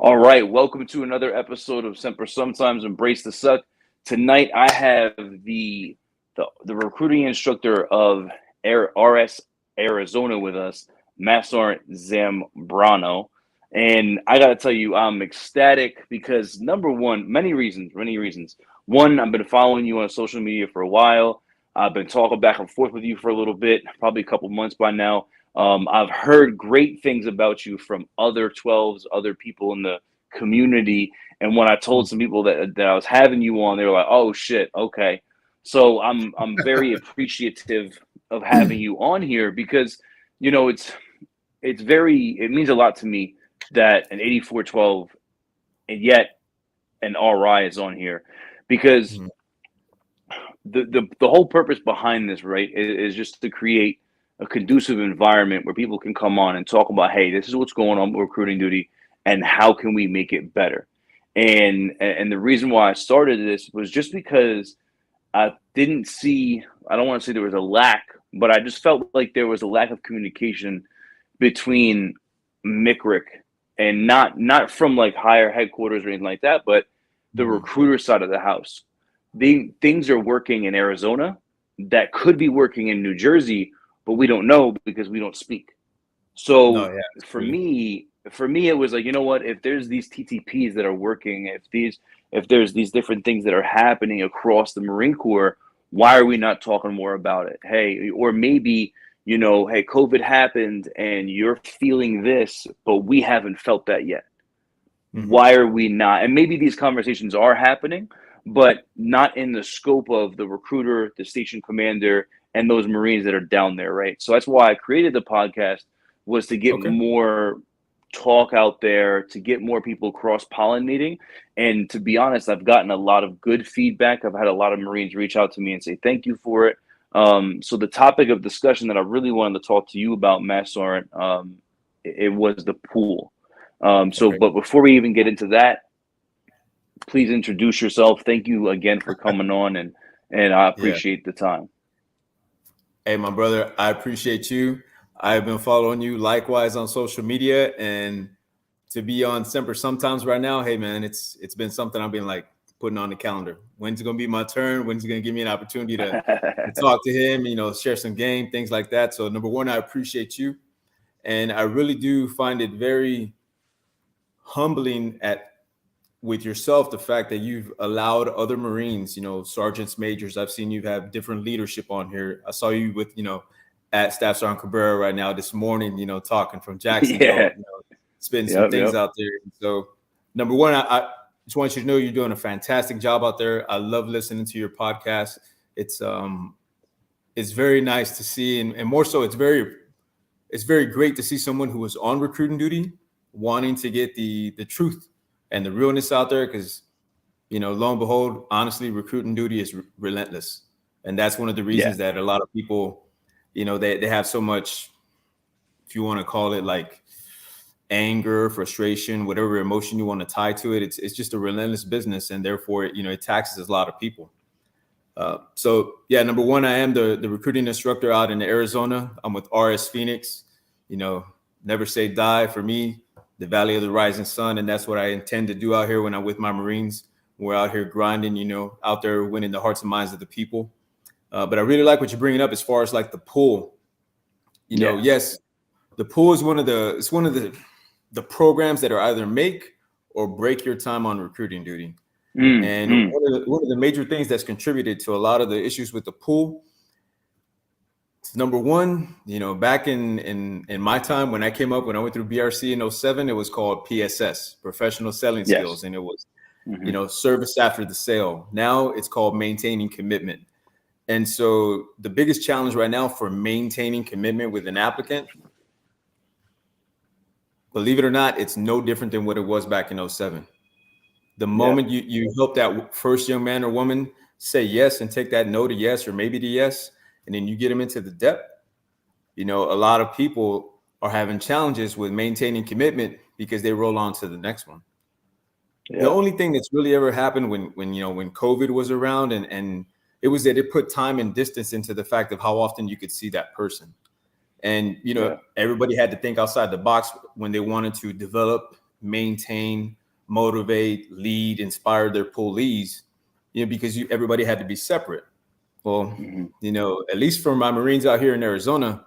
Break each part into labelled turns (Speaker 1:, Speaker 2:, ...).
Speaker 1: All right, welcome to another episode of Semper Sometimes Embrace the Suck. Tonight I have the recruiting instructor of RS Arizona with us, MSgt Zambrano. And I gotta tell you, I'm ecstatic because number one, many reasons. One, I've been following you on social media for a while. I've been talking back and forth with you for a little bit, probably a couple months by now. I've heard great things about you from other 12s, other people in the community. And when I told some people that I was having you on, they were like, "Oh shit, okay." So I'm very appreciative of having you on here because it means a lot to me that an 8412 and yet an RI is on here because
Speaker 2: Mhm.
Speaker 1: the whole purpose behind this, right, is just to create a conducive environment where people can come on and talk about, hey, this is what's going on with recruiting duty, and how can we make it better. And the reason why I started this was just because I didn't see. I don't want to say there was a lack, but I just felt like there was a lack of communication between MICRIC and not from like higher headquarters or anything like that, but the
Speaker 2: Mhm.
Speaker 1: recruiter side of the house. Things are working in Arizona that could be working in New Jersey, but we don't know because we don't speak.
Speaker 2: No,
Speaker 1: So
Speaker 2: yeah,
Speaker 1: for
Speaker 2: absolutely.
Speaker 1: me, it was like, you know what? If there's these TTPs that are working, if there's these different things that are happening across the Marine Corps, why are we not talking more about it? Hey, or maybe, hey, COVID happened and you're feeling this, but we haven't felt that yet.
Speaker 2: Mhm.
Speaker 1: Why are we not? And maybe these conversations are happening, but not in the scope of the recruiter, the station commander, and those Marines that are down there, right? So that's why I created the podcast, was to get
Speaker 2: Okay.
Speaker 1: more talk out there, to get more people cross pollinating. And to be honest, I've gotten a lot of good feedback. I've had a lot of Marines reach out to me and say thank you for it. So the topic of discussion that I really wanted to talk to you about, Matt Soren, it was the pool.
Speaker 2: Okay.
Speaker 1: But before we even get into that, please introduce yourself. Thank you again for coming on, and I
Speaker 2: Yeah.
Speaker 1: appreciate the time.
Speaker 2: Hey, my brother, I appreciate you. I've been following you likewise on social media, and to be on Semper sometimes right now, hey man, it's been something I've been like putting on the calendar. When's it gonna be my turn? When's it gonna give me an opportunity to talk to him? Share some game, things like that. So number one, I appreciate you, and I really do find it very humbling at with yourself, the fact that you've allowed other Marines, sergeants, majors. I've seen you have different leadership on here. I saw you with, at Staff Sergeant Cabrera right now this morning, talking from
Speaker 1: Yeah.
Speaker 2: Jacksonville, spitting some
Speaker 1: Yep.
Speaker 2: things
Speaker 1: Yep.
Speaker 2: out there. So, number one, I just want you to know you're doing a fantastic job out there. I love listening to your podcast. It's very nice to see, and more so, it's very great to see someone who was on recruiting duty wanting to get the truth and the realness out there, because lo and behold, honestly, recruiting duty is relentless. And that's one of the
Speaker 1: Yeah.
Speaker 2: reasons that a lot of people, they have so much, if you want to call it like anger, frustration, whatever emotion you want to tie to it. It's just a relentless business. And therefore, it taxes a lot of people. So yeah, number one, I am the recruiting instructor out in Arizona. I'm with RS Phoenix. You know, never say die for me, the Valley of the Rising Sun, and that's what I intend to do out here when I'm with my Marines. We're out here grinding, out there winning the hearts and minds of the people. But I really like what you're bringing up as far as like the pull.
Speaker 1: Yeah.
Speaker 2: Yes, the pool is one of the programs that are either make or break your time on recruiting duty. And
Speaker 1: Mm.
Speaker 2: one of the major things that's contributed to a lot of the issues with the pool, number one, back in my time when I came up, when I went through BRC in '07, it was called PSS, Professional Selling
Speaker 1: Yes.
Speaker 2: Skills, and it was,
Speaker 1: Hmm.
Speaker 2: service after the sale. Now it's called maintaining commitment. And so the biggest challenge right now for maintaining commitment with an applicant, believe it or not, it's no different than what it was back in '07. The
Speaker 1: Yeah.
Speaker 2: moment you help that first young man or woman say yes and take that no to yes or maybe to yes, and then you get them into the depth, a lot of people are having challenges with maintaining commitment because they roll on to the next one. The
Speaker 1: Yeah.
Speaker 2: only thing that's really ever happened when COVID was around, and it was that it put time and distance into the fact of how often you could see that person. And
Speaker 1: Yeah.
Speaker 2: everybody had to think outside the box when they wanted to develop maintain, motivate, lead, inspire their police, because everybody had to be separate. Well, at least for my Marines out here in Arizona,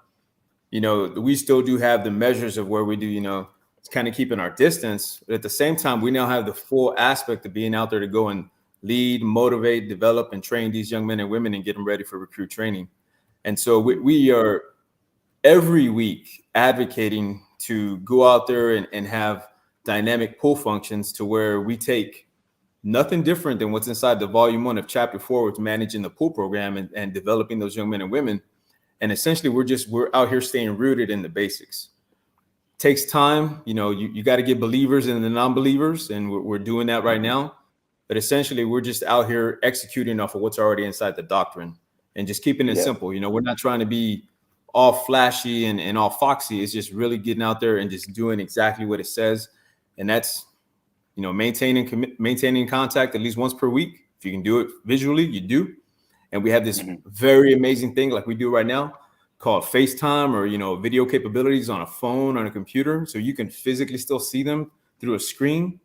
Speaker 2: we still do have the measures of where we do, it's kind of keeping our distance. But at the same time, we now have the full aspect of being out there to go and lead, motivate, develop, and train these young men and women and get them ready for recruit training. And so we are every week advocating to go out there and have dynamic pull functions to where we take nothing different than what's inside the volume 1 of chapter 4, which is managing the pull program and developing those young men and women. And essentially we're out here staying rooted in the basics. Takes time. You got to get believers and the non-believers, and we're doing that right now. But essentially we're just out here executing off of what's already inside the doctrine and just keeping it simple. We're not trying to be all flashy and all foxy. It's just really getting out there and just doing exactly what it says. And that's, maintaining contact at least once per week. If you can do it visually, you do. And we have this very amazing thing like we do right now called FaceTime, or, video capabilities on a phone, on a computer. So you can physically still see them through a screen.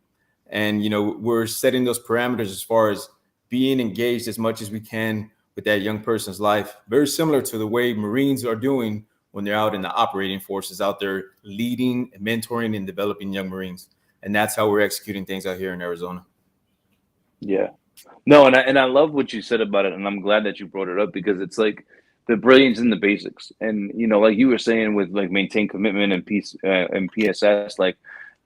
Speaker 2: And, we're setting those parameters as far as being engaged as much as we can with that young person's life. Very similar to the way Marines are doing when they're out in the operating forces, out there leading, mentoring, and developing young Marines. And that's how we're executing things out here in Arizona.
Speaker 1: Yeah. No, and I love what you said about it, and I'm glad that you brought it up, because it's like the brilliance in the basics. And like you were saying with like maintain commitment and peace and PSS, like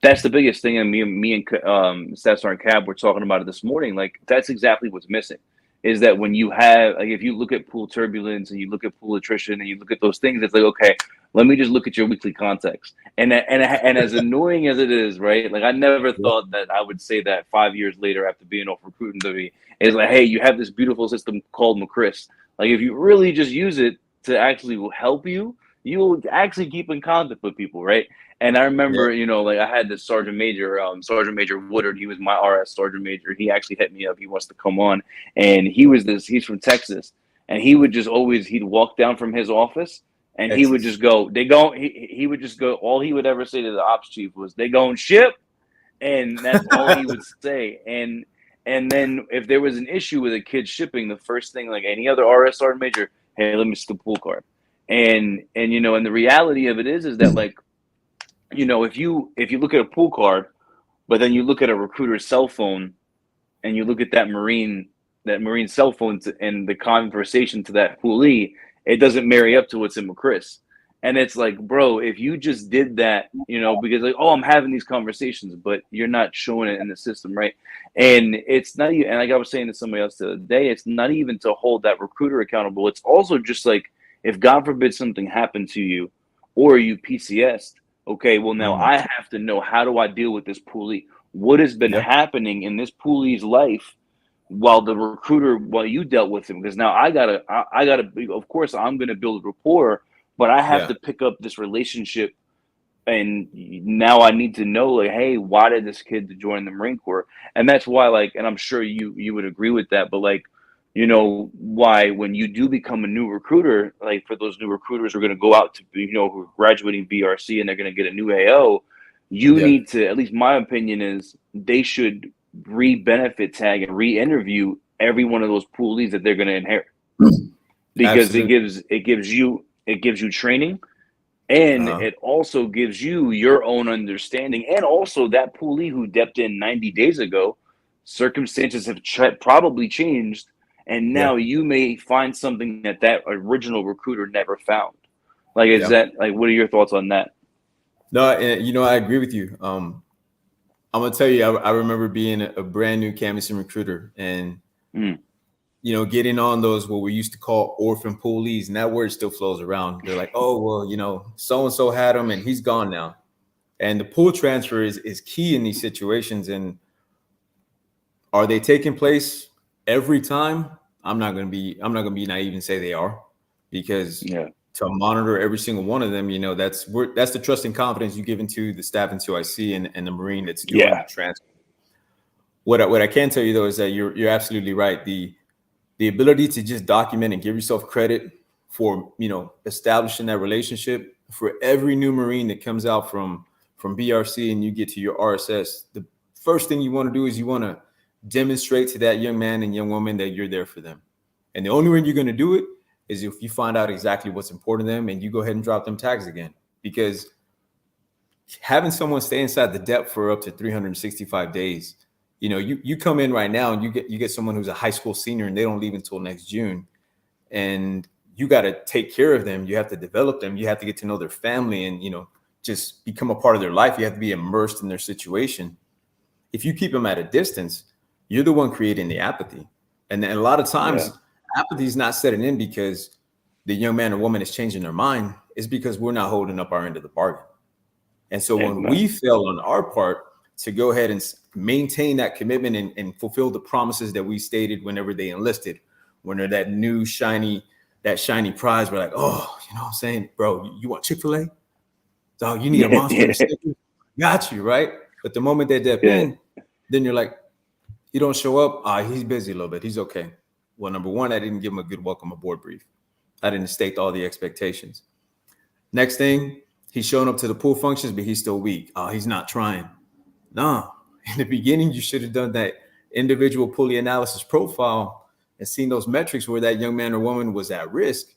Speaker 1: that's the biggest thing. And me and Staff Sergeant Cab were talking about it this morning. Like that's exactly what's missing. Is that when you have, like, if you look at pool turbulence and you look at pool attrition and you look at those things, it's like, okay, let me just look at your weekly context. And as annoying as it is, right? Like I never thought that I would say that 5 years later after being off recruiting duty. It's like, hey, you have this beautiful system called McChris. Like if you really just use it to actually help you, you will actually keep in contact with people, right? And I remember, like I had this Sergeant Major Woodard. He was my RS Sergeant Major. He actually hit me up. He wants to come on. And he's from Texas. And he would just he'd walk down from his office and he would just go, he would just go, all he would ever say to the ops chief was, they going ship. And that's all he would say. And then if there was an issue with a kid shipping, the first thing, like any other RS Sergeant Major, hey, let me see the pool card. And and the reality of it is that like, if you look at a pool card, but then you look at a recruiter's cell phone and you look at that Marine cell phone and the conversation to that poolee, it doesn't marry up to what's in McChris. And it's like, bro, if you just did that, because like, oh, I'm having these conversations, but you're not showing it in the system, right? And it's not even, and like I was saying to somebody else the other day, it's not even to hold that recruiter accountable. It's also just like, if God forbid something happened to you or you PCS'd, okay, well, now I have to know, how do I deal with this poolee? What has been happening in this poolee's life while you dealt with him? Because now I gotta, of course, I'm going to build rapport, but I have to pick up this relationship. And now I need to know, like, hey, why did this kid join the Marine Corps? And that's why, like, and I'm sure you would agree with that, but like, why when you do become a new recruiter, like for those new recruiters who are going to go out to, who are graduating BRC and they're going to get a new AO, you need to, at least my opinion is, they should re-benefit tag and re-interview every one of those poolees that they're going to inherit, because it gives you training, and it also gives you your own understanding, and also that poolee who depped in 90 days ago, circumstances have probably changed. And now you may find something that original recruiter never found. Like, is that like, what are your thoughts on that?
Speaker 2: No, I agree with you. I'm gonna tell you, I remember being a brand new canvassing recruiter and, getting on those, what we used to call orphan poolees, and that word still flows around. They're like, oh, well, so-and-so had him and he's gone now. And the pool transfer is key in these situations. And are they taking place every time? I'm not gonna be naive and say they are, because to monitor every single one of them, that's the trust and confidence you give into the staff and CIC and the Marine that's doing the transfer. What I can tell you though is that you're absolutely right. The ability to just document and give yourself credit for establishing that relationship for every new Marine that comes out from from BRC and you get to your RSS, the first thing you want to do is you want to demonstrate to that young man and young woman that you're there for them. And the only way you're going to do it is if you find out exactly what's important to them and you go ahead and drop them tags again. Because having someone stay inside the depth for up to 365 days, you come in right now and you get someone who's a high school senior and they don't leave until next June. And you got to take care of them. You have to develop them. You have to get to know their family and, just become a part of their life. You have to be immersed in their situation. If you keep them at a distance, you're the one creating the apathy. And a lot of times apathy is not setting in because the young man or woman is changing their mind. It's because we're not holding up our end of the bargain. And so when we fail on our part to go ahead and maintain that commitment and fulfill the promises that we stated whenever they enlisted, when they're that new shiny prize, we're like, oh, you know what I'm saying? Bro, you want Chick-fil-A? Oh, you need a monster. Got you, right? But the moment they dip in, then you're like, you don't show up. He's busy a little bit. He's okay. Well, number one, I didn't give him a good welcome aboard brief. I didn't state all the expectations. Next thing, he's showing up to the pool functions, but he's still weak. He's not trying. No, in the beginning, you should have done that individual pulley analysis profile and seen those metrics where that young man or woman was at risk,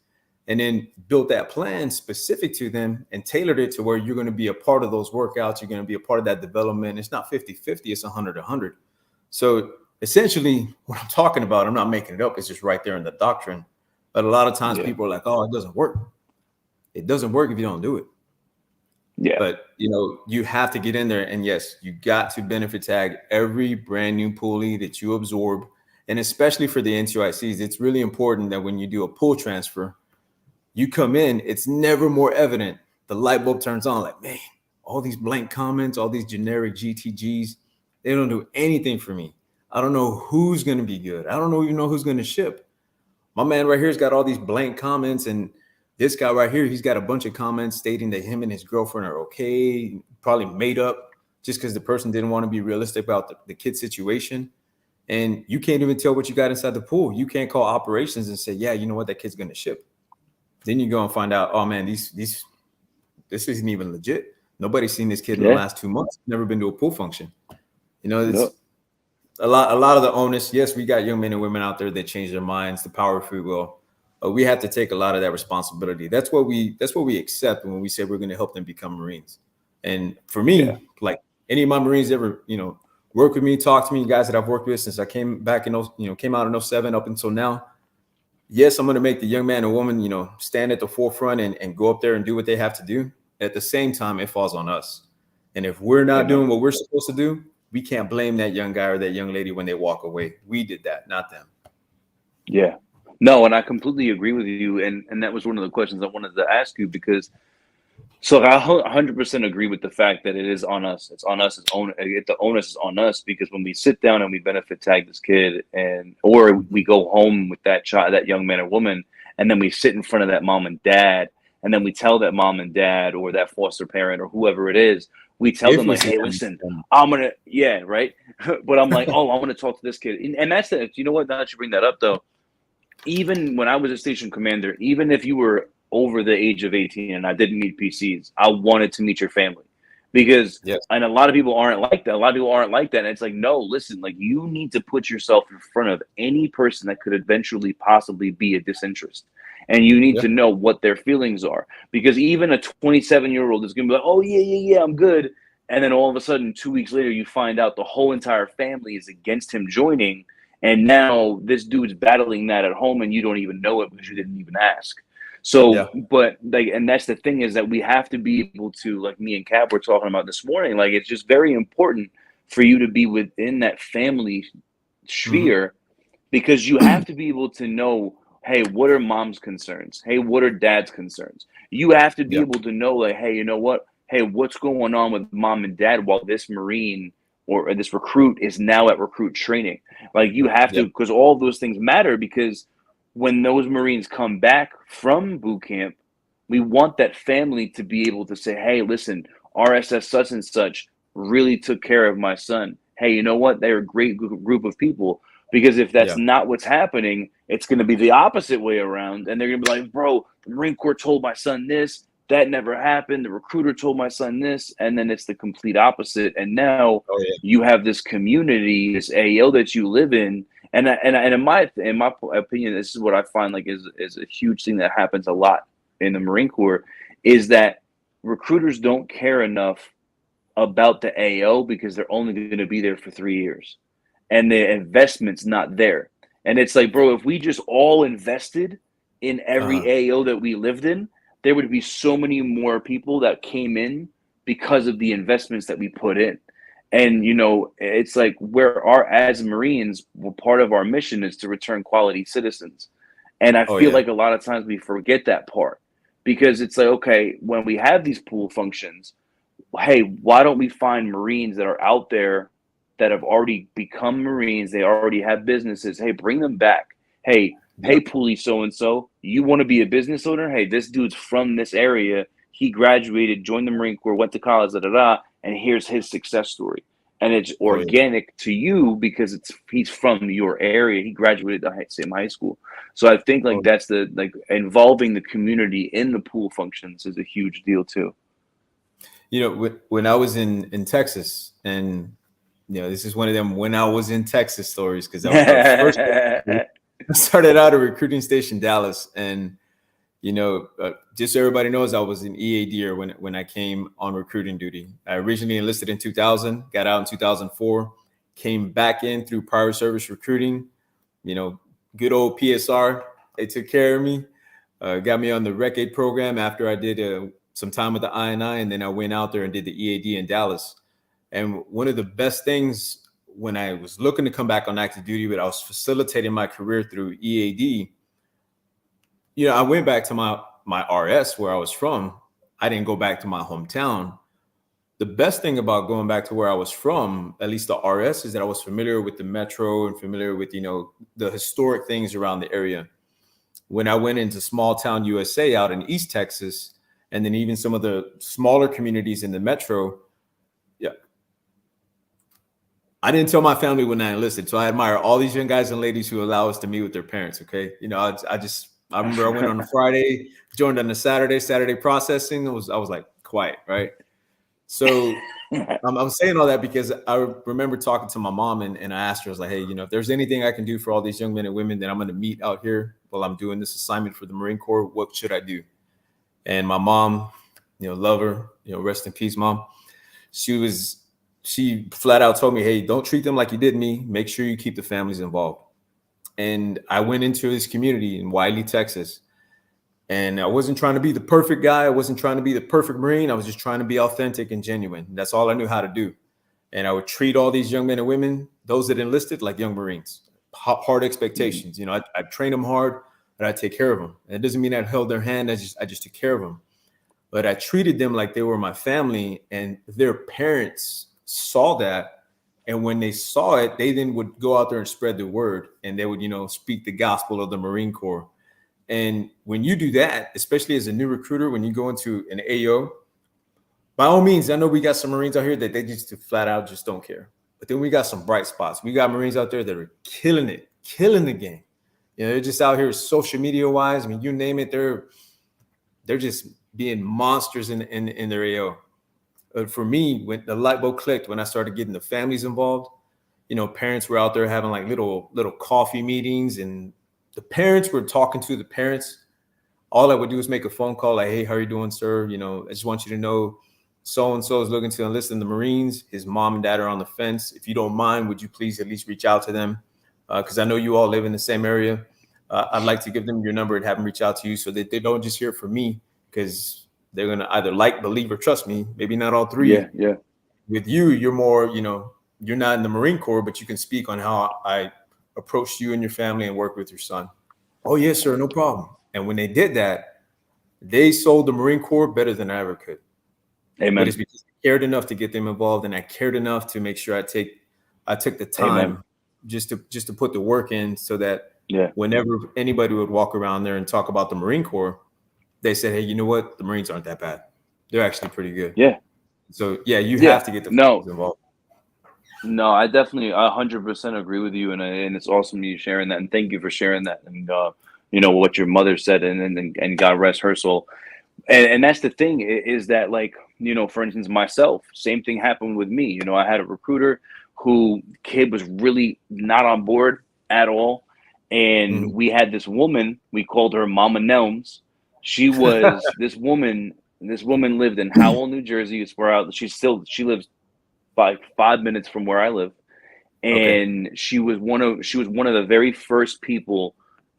Speaker 2: and then built that plan specific to them and tailored it to where you're going to be a part of those workouts. You're going to be a part of that development. It's not 50-50, it's 100-100. So essentially what I'm talking about, I'm not making it up. It's just right there in the doctrine. But a lot of times people are like, oh, it doesn't work. It doesn't work if you don't do it. Yeah. But, you have to get in there. And yes, you got to benefit tag every brand new pulley that you absorb. And especially for the NTICs, it's really important that when you do a pull transfer, you come in, it's never more evident. The light bulb turns on like, man, all these blank comments, all these generic GTGs, they don't do anything for me. I don't know who's going to be good. I don't even know who's going to ship. My man right here's got all these blank comments, and this guy right here, he's got a bunch of comments stating that him and his girlfriend are okay, probably made up just because the person didn't want to be realistic about the kid's situation. And you can't even tell what you got inside the pool. You can't call operations and say, yeah, you know what, that kid's going to ship. Then you go and find out, oh man, this isn't even legit. Nobody's seen this kid in the last 2 months. Never been to a pool function. It's a lot of the onus. Yes, we got young men and women out there that change their minds, the power of free will. But we have to take a lot of that responsibility. That's what we accept when we say we're going to help them become Marines. And for me, like any of my Marines ever, work with me, talk to me, guys that I've worked with since I came back came out in 07 up until now. Yes, I'm going to make the young man or woman, stand at the forefront and go up there and do what they have to do. At the same time, it falls on us. And if we're not doing what we're supposed to do, we can't blame that young guy or that young lady when they walk away. We did that, not them. Yeah.
Speaker 1: No, and I completely agree with you. And that was one of the questions I wanted to ask you, because I 100% agree with the fact that it is on us. It's on us. The onus is on us, because when we sit down and we benefit tag this kid, or we go home with that child, that young man or woman, and then we sit in front of that mom and dad, and then we tell that mom and dad or that foster parent or whoever it is, we tell them like, hey, listen, I'm going to, right. But I'm like, oh, I want to talk to this kid. And that's you know what? Now that you bring that up though, even when I was a station commander, even if you were over the age of 18 and I didn't meet PCs, I wanted to meet your family, because, and a lot of people aren't like that. And it's like, no, listen, like you need to put yourself in front of any person that could eventually possibly be a disinterest. And you need to know what their feelings are, because even a 27-year-old is going to be like, oh yeah, I'm good. And then all of a sudden, 2 weeks later, you find out the whole entire family is against him joining. And now this dude's battling that at home and you don't even know it because you didn't even ask. So, but like, and that's the thing, is that we have to be able to, like me and Cap were talking about this morning, like it's just very important for you to be within that family sphere, because you have to be able to know, hey, what are mom's concerns? Hey, what are dad's concerns? You have to be able to know, like, hey, you know what? Hey, what's going on with mom and dad while this Marine or this recruit is now at recruit training? Like you have to, because all those things matter, because when those Marines come back from boot camp, we want that family to be able to say, hey, listen, RSS such and such really took care of my son. Hey, you know what? They're a great group of people. Because if that's not what's happening, it's going to be the opposite way around. And they're going to be like, bro, the Marine Corps told my son this, that never happened. The recruiter told my son this, and then it's the complete opposite. And now
Speaker 2: Oh yeah.
Speaker 1: you have this community, this AO that you live in, and in my opinion, this is what I find like is a huge thing that happens a lot in the Marine Corps, is that recruiters don't care enough about the AO because they're only going to be there for 3 years, and the investment's not there. And it's like, bro, if we just all invested in every AO that we lived in, there would be so many more people that came in because of the investments that we put in. And, you know, it's like as Marines, part of our mission is to return quality citizens. And I
Speaker 2: Oh
Speaker 1: feel
Speaker 2: yeah.
Speaker 1: like a lot of times we forget that part, because it's like, okay, when we have these pool functions, hey, why don't we find Marines that are out there that have already become Marines? They already have businesses. Hey, bring them back. Hey,
Speaker 2: Yeah.
Speaker 1: Pulley so and so, you want to be a business owner? Hey, this dude's from this area. He graduated, joined the Marine Corps, went to college, and here's his success story. And it's
Speaker 2: Oh yeah.
Speaker 1: organic to you because he's from your area. He graduated the same high school. So I think like
Speaker 2: Oh,
Speaker 1: that's involving the community in the pool functions is a huge deal too.
Speaker 2: you know, when I was in Texas, and you know, this is one of them when I was in Texas stories, because I first started out at recruiting station Dallas, and you know, just so everybody knows, I was an EADer when I came on recruiting duty. I originally enlisted in 2000, got out in 2004, came back in through prior service recruiting. You know, good old PSR, they took care of me, got me on the Rec Aid program after I did some time with the INI, and then I went out there and did the EAD in Dallas. And one of the best things when I was looking to come back on active duty, but I was facilitating my career through EAD, you know, I went back to my RS where I was from. I didn't go back to my hometown. The best thing about going back to where I was from, at least the RS, is that I was familiar with the metro and familiar with, you know, the historic things around the area. When I went into small town USA out in East Texas, and then even some of the smaller communities in the metro, yeah, I didn't tell my family when I enlisted. So I admire all these young guys and ladies who allow us to meet with their parents. Okay, you know, I remember I went on a Friday, joined on a Saturday processing. I was like quiet, right? So I'm saying all that because I remember talking to my mom, and I asked her, I was like, hey, you know, if there's anything I can do for all these young men and women that I'm going to meet out here while I'm doing this assignment for the Marine Corps, what should I do? And my mom, you know, love her, you know, rest in peace, mom. She flat out told me, hey, don't treat them like you did me. Make sure you keep the families involved. And I went into this community in Wiley, Texas, and I wasn't trying to be the perfect guy. I wasn't trying to be the perfect Marine. I was just trying to be authentic and genuine. That's all I knew how to do. And I would treat all these young men and women, those that enlisted, like young Marines. Hard expectations. You know, I train them hard, but I take care of them. And it doesn't mean I held their hand. I just took care of them. But I treated them like they were my family, and their parents saw that. And when they saw it, they then would go out there and spread the word, and they would, you know, speak the gospel of the Marine Corps. And when you do that, especially as a new recruiter, when you go into an AO, by all means, I know we got some Marines out here that they just flat out just don't care. But then we got some bright spots. We got Marines out there that are killing it, killing the game. You know, they're just out here social media wise. I mean, you name it, they're just being monsters in their AO. But for me, when the light bulb clicked, when I started getting the families involved, you know, parents were out there having like little coffee meetings, and the parents were talking to the parents. All I would do is make a phone call like, hey, how are you doing, sir? You know, I just want you to know so-and-so is looking to enlist in the Marines. His mom and dad are on the fence. If you don't mind, would you please at least reach out to them? Because I know you all live in the same area. I'd like to give them your number and have them reach out to you so that they don't just hear it from me, because they're going to either like, believe, or trust me. Maybe not all three.
Speaker 1: Yeah.
Speaker 2: With you, you're more, you know, you're not in the Marine Corps, but you can speak on how I approached you and your family and work with your son. Oh, yes, sir. No problem. And when they did that, they sold the Marine Corps better than I ever could.
Speaker 1: Amen.
Speaker 2: But it's because I cared enough to get them involved, and I cared enough to make sure I took the time just to put the work in, so that whenever anybody would walk around there and talk about the Marine Corps, they said, hey, you know what? The Marines aren't that bad. They're actually pretty good.
Speaker 1: Yeah.
Speaker 2: So, yeah, you have to get the families involved.
Speaker 1: No, I definitely 100% agree with you. And it's awesome you sharing that. And thank you for sharing that. And, you know, what your mother said, and God rest her soul. And that's the thing is that, like, you know, for instance, myself, same thing happened with me. You know, I had a recruiter who kid was really not on board at all. And
Speaker 2: Mhm.
Speaker 1: we had this woman, we called her Mama Nelms. She was this woman lived in Howell, New Jersey. It's where she lives like 5 minutes from where I live.
Speaker 2: Okay.
Speaker 1: And she was one of the very first people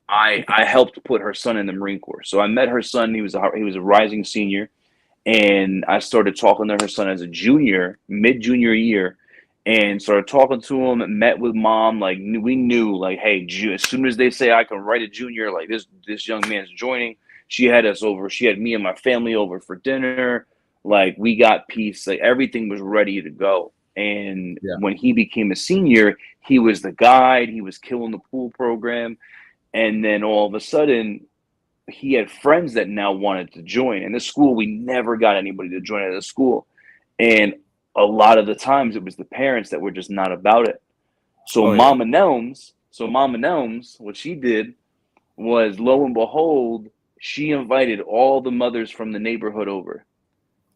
Speaker 1: I helped put her son in the Marine Corps. So I met her son. He was a rising senior, and I started talking to her son as a junior, mid junior year, and started talking to him. Met with mom. Like, we knew, like, hey, as soon as they say I can write a junior, like, this young man's joining. She had us over. She had me and my family over for dinner. Like, we got peace. Like, everything was ready to go. And
Speaker 2: Yeah.
Speaker 1: when he became a senior, he was the guide. He was killing the pool program. And then all of a sudden, he had friends that now wanted to join. In the school, we never got anybody to join at the school. And a lot of the times it was the parents that were just not about it.
Speaker 2: Oh yeah.
Speaker 1: Mama Nelms, what she did was, lo and behold, she invited all the mothers from the neighborhood over.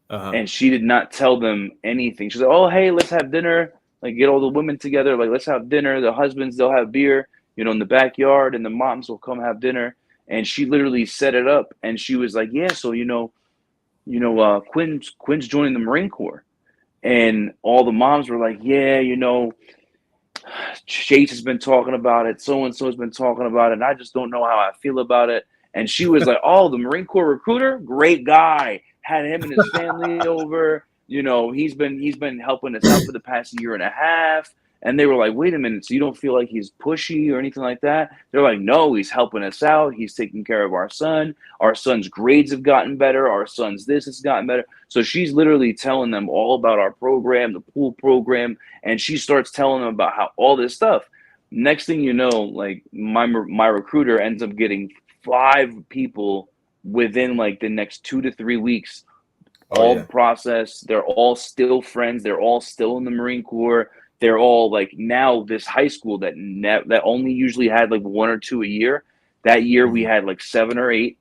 Speaker 2: Uh-huh.
Speaker 1: And she did not tell them anything. She's like, oh, hey, let's have dinner. Like, get all the women together. Like, let's have dinner. The husbands, they'll have beer, you know, in the backyard, and the moms will come have dinner. And she literally set it up. And she was like, yeah, so, Quinn's joining the Marine Corps. And all the moms were like, yeah, you know, Chase has been talking about it. So and so has been talking about it. And I just don't know how I feel about it. And she was like, oh, the Marine Corps recruiter, great guy. Had him and his family over. You know, he's been helping us out for the past year and a half. And they were like, wait a minute, so you don't feel like he's pushy or anything like that? They're like, no, he's helping us out. He's taking care of our son. Our son's grades have gotten better. Our son's this has gotten better. So she's literally telling them all about our program, the pool program, and she starts telling them about how all this stuff. Next thing you know, like, my recruiter ends up getting 5 people within like the next 2 to 3 weeks,
Speaker 2: Oh
Speaker 1: all
Speaker 2: yeah.
Speaker 1: processed. They're all still friends. They're all still in the Marine Corps. They're all like, now this high school that only usually had like 1 or 2 a year. That year we
Speaker 2: Mhm.
Speaker 1: had like 7 or 8,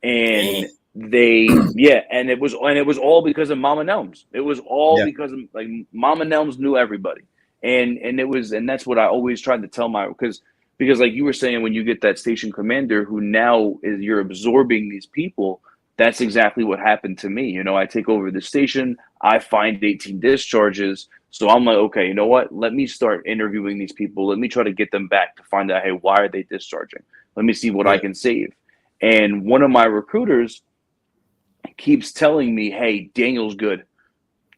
Speaker 2: Dang.
Speaker 1: and it was all because of Mama Nelms. It was all
Speaker 2: Yeah.
Speaker 1: because of, like, Mama Nelms knew everybody, and that's what I always tried to tell because like you were saying, when you get that station commander who now is, you're absorbing these people. That's exactly what happened to me. You know, I take over the station, I find 18 discharges. So I'm like, okay, you know what? Let me start interviewing these people. Let me try to get them back to find out, hey, why are they discharging? Let me see what I
Speaker 2: Yeah.
Speaker 1: can save. And one of my recruiters keeps telling me, hey, Daniel's good.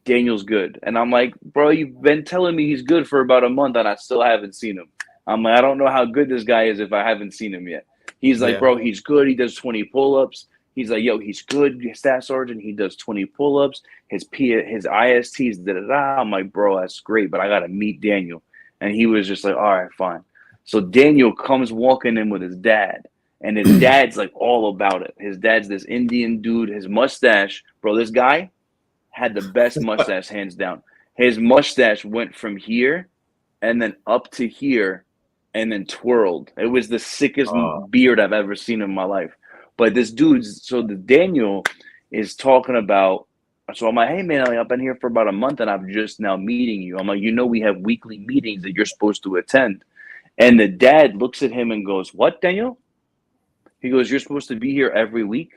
Speaker 1: Daniel's good. And I'm like, bro, you've been telling me he's good for about a month and I still haven't seen him. I'm like, I don't know how good this guy is if I haven't seen him yet. He's like,
Speaker 2: Yeah.
Speaker 1: bro, he's good. He does 20 pull-ups. He's like, yo, he's good, staff sergeant. He does 20 pull-ups. His ISTs, da da da. I'm like, bro, that's great, but I gotta meet Daniel. And he was just like, all right, fine. So Daniel comes walking in with his dad, and his dad's like all about it. His dad's this Indian dude. His mustache, bro. This guy had the best mustache, hands down. His mustache went from here and then up to here and then twirled. It was the sickest
Speaker 2: Oh.
Speaker 1: beard I've ever seen in my life. But this dude's, so the Daniel is talking about, so I'm like, hey man, I've been here for about a month and I'm just now meeting you. I'm like, you know, we have weekly meetings that you're supposed to attend. And the dad looks at him and goes, what, Daniel? He goes, you're supposed to be here every week?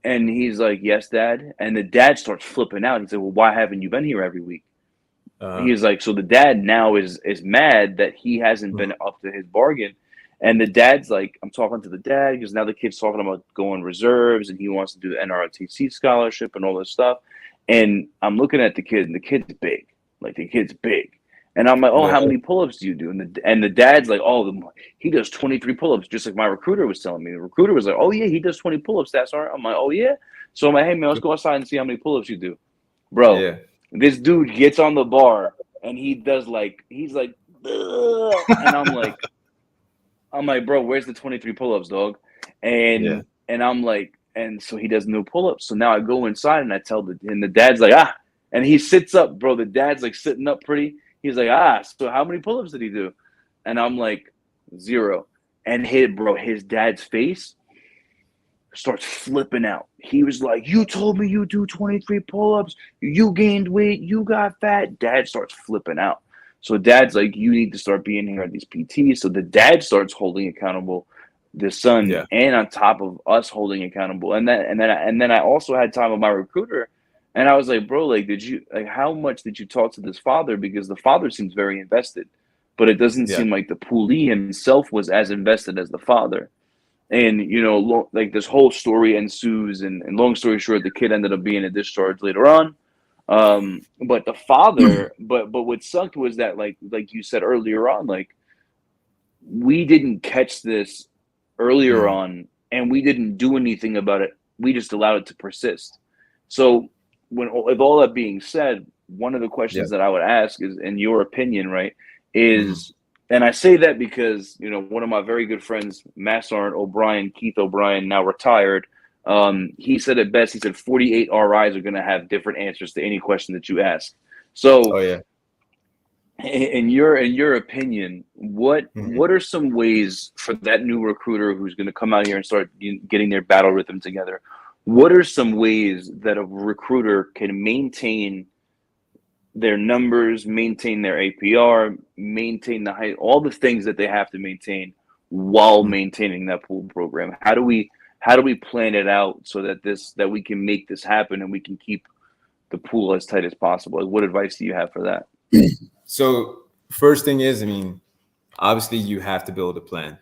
Speaker 1: And he's like, yes, dad. And the dad starts flipping out. He said, well, why haven't you been here every week?
Speaker 2: Uh-huh.
Speaker 1: He's like, so the dad now is mad that he hasn't been
Speaker 2: Mhm.
Speaker 1: up to his bargain. And the dad's like, I'm talking to the dad because now the kid's talking about going reserves and he wants to do the NROTC scholarship and all this stuff. And I'm looking at the kid, and the kid's big. Like, the kid's big. And I'm like, oh,
Speaker 2: Yeah.
Speaker 1: how many pull-ups do you do? And the dad's like, oh, he does 23 pull-ups, just like my recruiter was telling me. The recruiter was like, oh yeah, he does 20 pull-ups. That's all right. I'm like, oh yeah. So I'm like, hey man, let's go outside and see how many pull-ups you do, bro.
Speaker 2: Yeah.
Speaker 1: This dude gets on the bar and he does like, he's like, ugh. And I'm like, bro, where's the 23 pull-ups, dog?
Speaker 2: Yeah.
Speaker 1: And I'm like, and so he does no pull-ups. So now I go inside and I tell and the dad's like, ah, and he sits up, bro. The dad's like sitting up pretty. He's like, ah, so how many pull-ups did he do? And I'm like, 0. And his dad's face, starts flipping out. He was like, "You told me you do 23 pull-ups. You gained weight. You got fat." Dad starts flipping out. So dad's like, "You need to start being here at these PTs." So the dad starts holding accountable the son,
Speaker 2: Yeah.
Speaker 1: and on top of us holding accountable. And then I also had time with my recruiter, and I was like, "Bro, like, how much did you talk to this father? Because the father seems very invested, but it doesn't
Speaker 2: Yeah.
Speaker 1: seem like the poolee himself was as invested as the father." And like this whole story ensues, and long story short, the kid ended up being a discharge later on. But the father, but what sucked was that, like you said earlier on, like, we didn't catch this earlier
Speaker 2: Mm.
Speaker 1: on, and we didn't do anything about it. We just allowed it to persist. So, with all that being said, one of the
Speaker 2: Yeah.
Speaker 1: questions that I would ask is, in your opinion, right,
Speaker 2: Mm.
Speaker 1: is, and I say that because, one of my very good friends, Mass Sergeant O'Brien, Keith O'Brien, now retired, he said it best. He said 48 RIs are going to have different answers to any question that you ask.
Speaker 2: Oh
Speaker 1: So,
Speaker 2: yeah.
Speaker 1: in your opinion, what
Speaker 2: Mhm.
Speaker 1: what are some ways for that new recruiter who's going to come out here and start getting their battle rhythm together? What are some ways that a recruiter can maintain their numbers, maintain their APR, maintain the height, all the things that they have to maintain while
Speaker 2: Mm.
Speaker 1: maintaining that pool program? How do we plan it out so that we can make this happen and we can keep the pool as tight as possible? Like, what advice do you have for that?
Speaker 2: So first thing is, I mean, obviously you have to build a plan.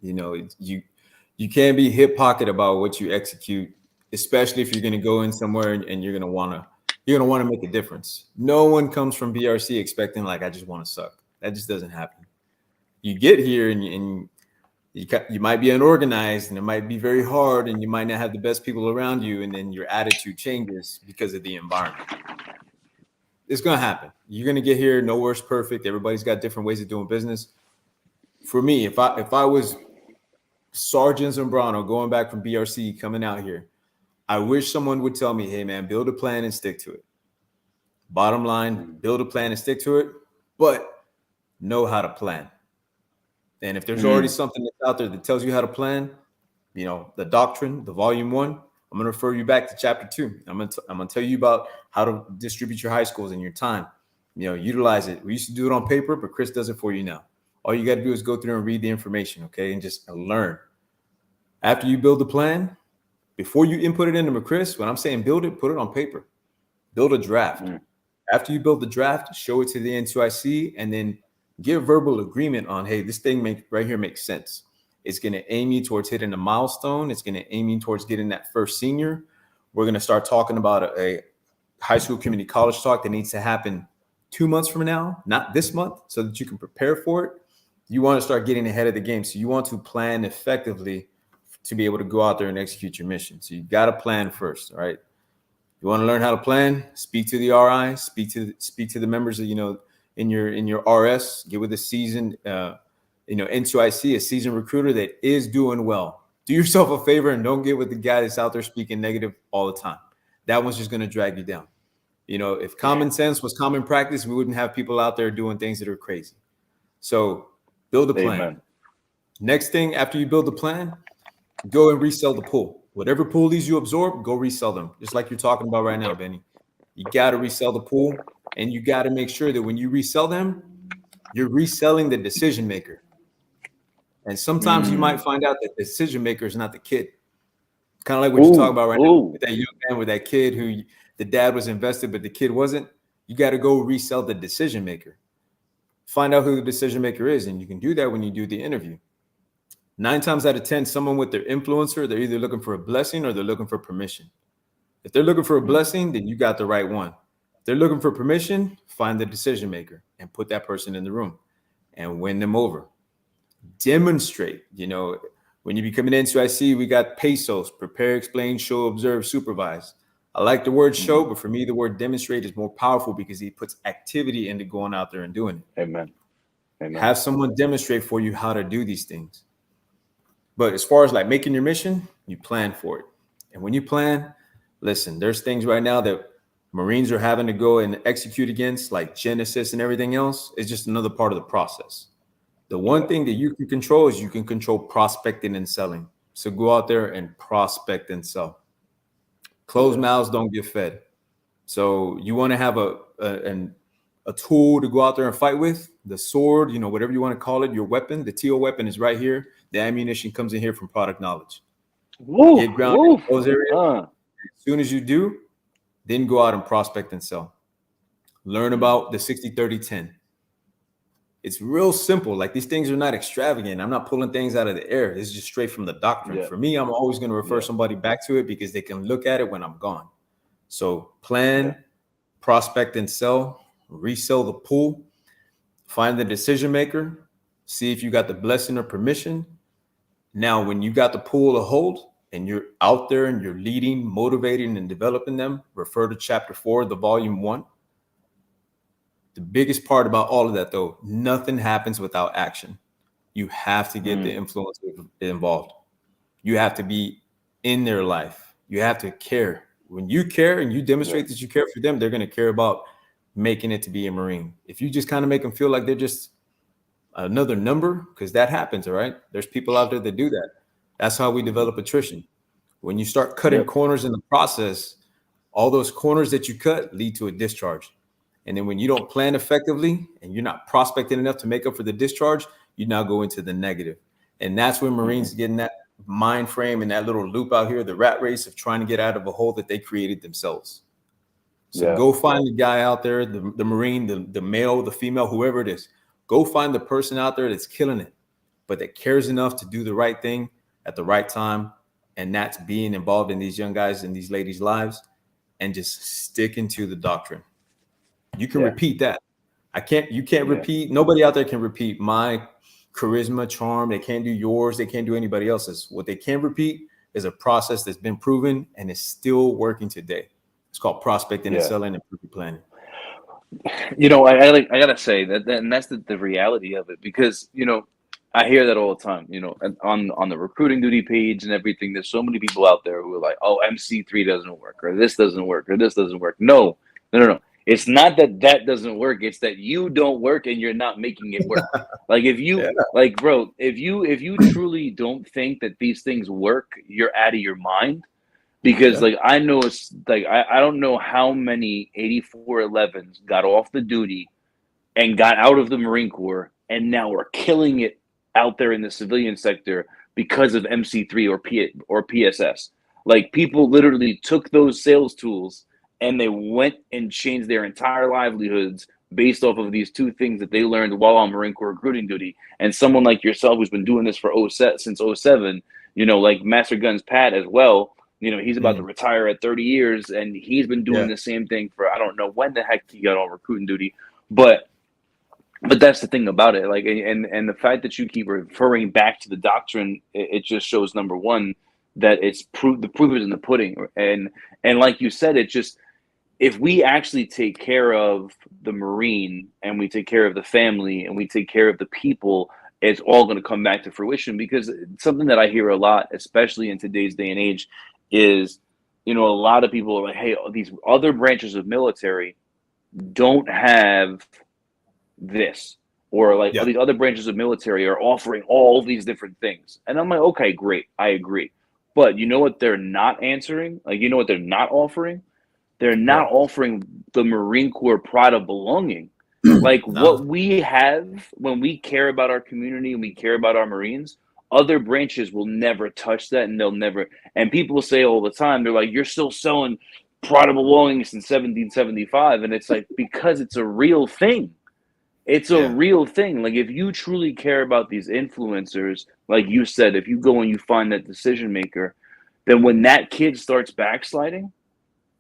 Speaker 2: You can't be hip pocket about what you execute, especially if you're going to go in somewhere and you're going to want to make a difference. No one comes from BRC expecting, like, I just want to suck. That just doesn't happen. You get here and you might be unorganized, and it might be very hard, and you might not have the best people around you, and then your attitude changes because of the environment. It's going to happen. You're going to get here. Nowhere's perfect. Everybody's got different ways of doing business. For me, if I was Sergeant Zambrano going back from BRC coming out here, I wish someone would tell me, hey man, build a plan and stick to it. Bottom line, build a plan and stick to it, but know how to plan. And if there's already
Speaker 1: Mm,
Speaker 2: something that's out there that tells you how to plan, the doctrine, the volume 1, I'm going to refer you back to chapter 2. I'm going to tell you about how to distribute your high schools and your time. Utilize it. We used to do it on paper, but Chris does it for you now. All you got to do is go through and read the information, okay, and just learn. After you build the plan, before you input it into Chris, when I'm saying build it, put it on paper. Build a draft.
Speaker 1: mm,
Speaker 2: After you build the draft, show it to the N2IC, and then give verbal agreement on, hey, this thing right here makes sense. It's going to aim you towards hitting a milestone. It's going to aim you towards getting that first senior. We're going to start talking about a high school community college talk that needs to happen 2 months from now, not this month, so that you can prepare for it. You want to start getting ahead of the game. So you want to plan effectively to be able to go out there and execute your mission. So you got to plan first, all right? You want to learn how to plan? Speak to the RI, speak to the members of, in your RS, get with a seasoned N2IC, a seasoned recruiter that is doing well. Do yourself a favor and don't get with the guy that's out there speaking negative all the time. That one's just going to drag you down. If common sense was common practice, we wouldn't have people out there doing things that are crazy. So build a plan.
Speaker 1: amen.
Speaker 2: Next thing, after you build the plan, go and resell the pool. Whatever pool leads you absorb, go resell them. Just like you're talking about right now, Benny. You got to resell the pool, and you got to make sure that when you resell them, you're reselling the decision maker. And sometimes you might find out that the decision maker is not the kid. Kind of like what you're talking about right now with that young man, with that kid who the dad was invested, but the kid wasn't. You got to go resell the decision maker. Find out who the decision maker is, and you can do that when you do the interview. 9 times out of 10, someone with their influencer, they're either looking for a blessing or they're looking for permission. If they're looking for a blessing, then you got the right one. If they're looking for permission, find the decision maker and put that person in the room and win them over. Demonstrate. When you become an N2IC, we got PESOs: prepare, explain, show, observe, supervise. I like the word show, but for me, the word demonstrate is more powerful because he puts activity into going out there and doing it.
Speaker 1: Amen.
Speaker 2: Have someone demonstrate for you how to do these things. But as far as like making your mission, you plan for it. And when you plan, listen, there's things right now that Marines are having to go and execute against, like Genesis and everything else. It's just another part of the process. The one thing that you can control is you can control prospecting and selling. So go out there and prospect and sell. Closed mouths don't get fed. So you want to have a tool to go out there and fight with, the sword, whatever you want to call it, your weapon. The TO weapon is right here. The ammunition comes in here from product knowledge.
Speaker 1: Woo,
Speaker 2: Get grounded
Speaker 1: woo.
Speaker 2: in those areas. As soon as you do, then go out and prospect and sell. Learn about the 60-30-10. It's real simple. Like, these things are not extravagant. I'm not pulling things out of the air. This is just straight from the doctrine.
Speaker 1: Yeah.
Speaker 2: For me, I'm always going to refer somebody back to it because they can look at it when I'm gone. So plan, prospect and sell, resell the pool, find the decision maker, see if you got the blessing or permission. Now, when you got the pool to hold and you're out there and you're leading, motivating, and developing them, refer to chapter 4, the volume 1. The biggest part about all of that, though, nothing happens without action. You have to get the influencer involved. You have to be in their life. You have to care. When you care and you demonstrate that you care for them, they're going to care about making it to be a Marine. If you just kind of make them feel like they're just another number, because that happens, all right? There's people out there that do that. That's how we develop attrition. When you start cutting corners in the process, all those corners that you cut lead to a discharge. And then when you don't plan effectively and you're not prospecting enough to make up for the discharge, you now go into the negative. And that's when Marines get in that mind frame and that little loop out here, the rat race of trying to get out of a hole that they created themselves. So go find the guy out there, the Marine, the male, the female, whoever it is. Go find the person out there that's killing it, but that cares enough to do the right thing at the right time. And that's being involved in these young guys and these ladies' lives and just sticking to the doctrine. You can repeat that. You can't repeat. Nobody out there can repeat my charisma, charm. They can't do yours. They can't do anybody else's. What they can repeat is a process that's been proven and is still working today. It's called prospecting and selling and planning.
Speaker 1: I gotta say that, and that's the reality of it, because I hear that all the time. On the recruiting duty page and everything, there's so many people out there who are like, "Oh, MC3 doesn't work, or this doesn't work, or this doesn't work." No. It's not that doesn't work. It's that you don't work and you're not making it work. Like, if you bro, if you truly don't think that these things work, you're out of your mind. Because I know it's like I don't know how many 8411s got off the duty and got out of the Marine Corps and now are killing it out there in the civilian sector because of MC3 or PSS. Like, people literally took those sales tools and they went and changed their entire livelihoods based off of these two things that they learned while on Marine Corps recruiting duty. And someone like yourself, who's been doing this for since 07, like Master Guns Pat as well, he's about to retire at 30 years, and he's been doing the same thing for, I don't know when the heck he got on recruiting duty, but that's the thing about it. Like, and the fact that you keep referring back to the doctrine, it just shows, number one, that the proof is in the pudding. And like you said, it just, if we actually take care of the Marine and we take care of the family and we take care of the people, it's all going to come back to fruition. Because something that I hear a lot, especially in today's day and age, is, a lot of people are like, hey, these other branches of military don't have this, or like these other branches of military are offering all these different things. And I'm like, okay, great. I agree. But you know what they're not answering? Like, you know what they're not offering? They're not offering the Marine Corps pride of belonging. Like, what we have when we care about our community and we care about our Marines, other branches will never touch that, and they'll never. And people say all the time, they're like, you're still selling pride of belonging since 1775. And it's like, because it's a real thing. It's a real thing. Like, if you truly care about these influencers, like you said, if you go and you find that decision maker, then when that kid starts backsliding,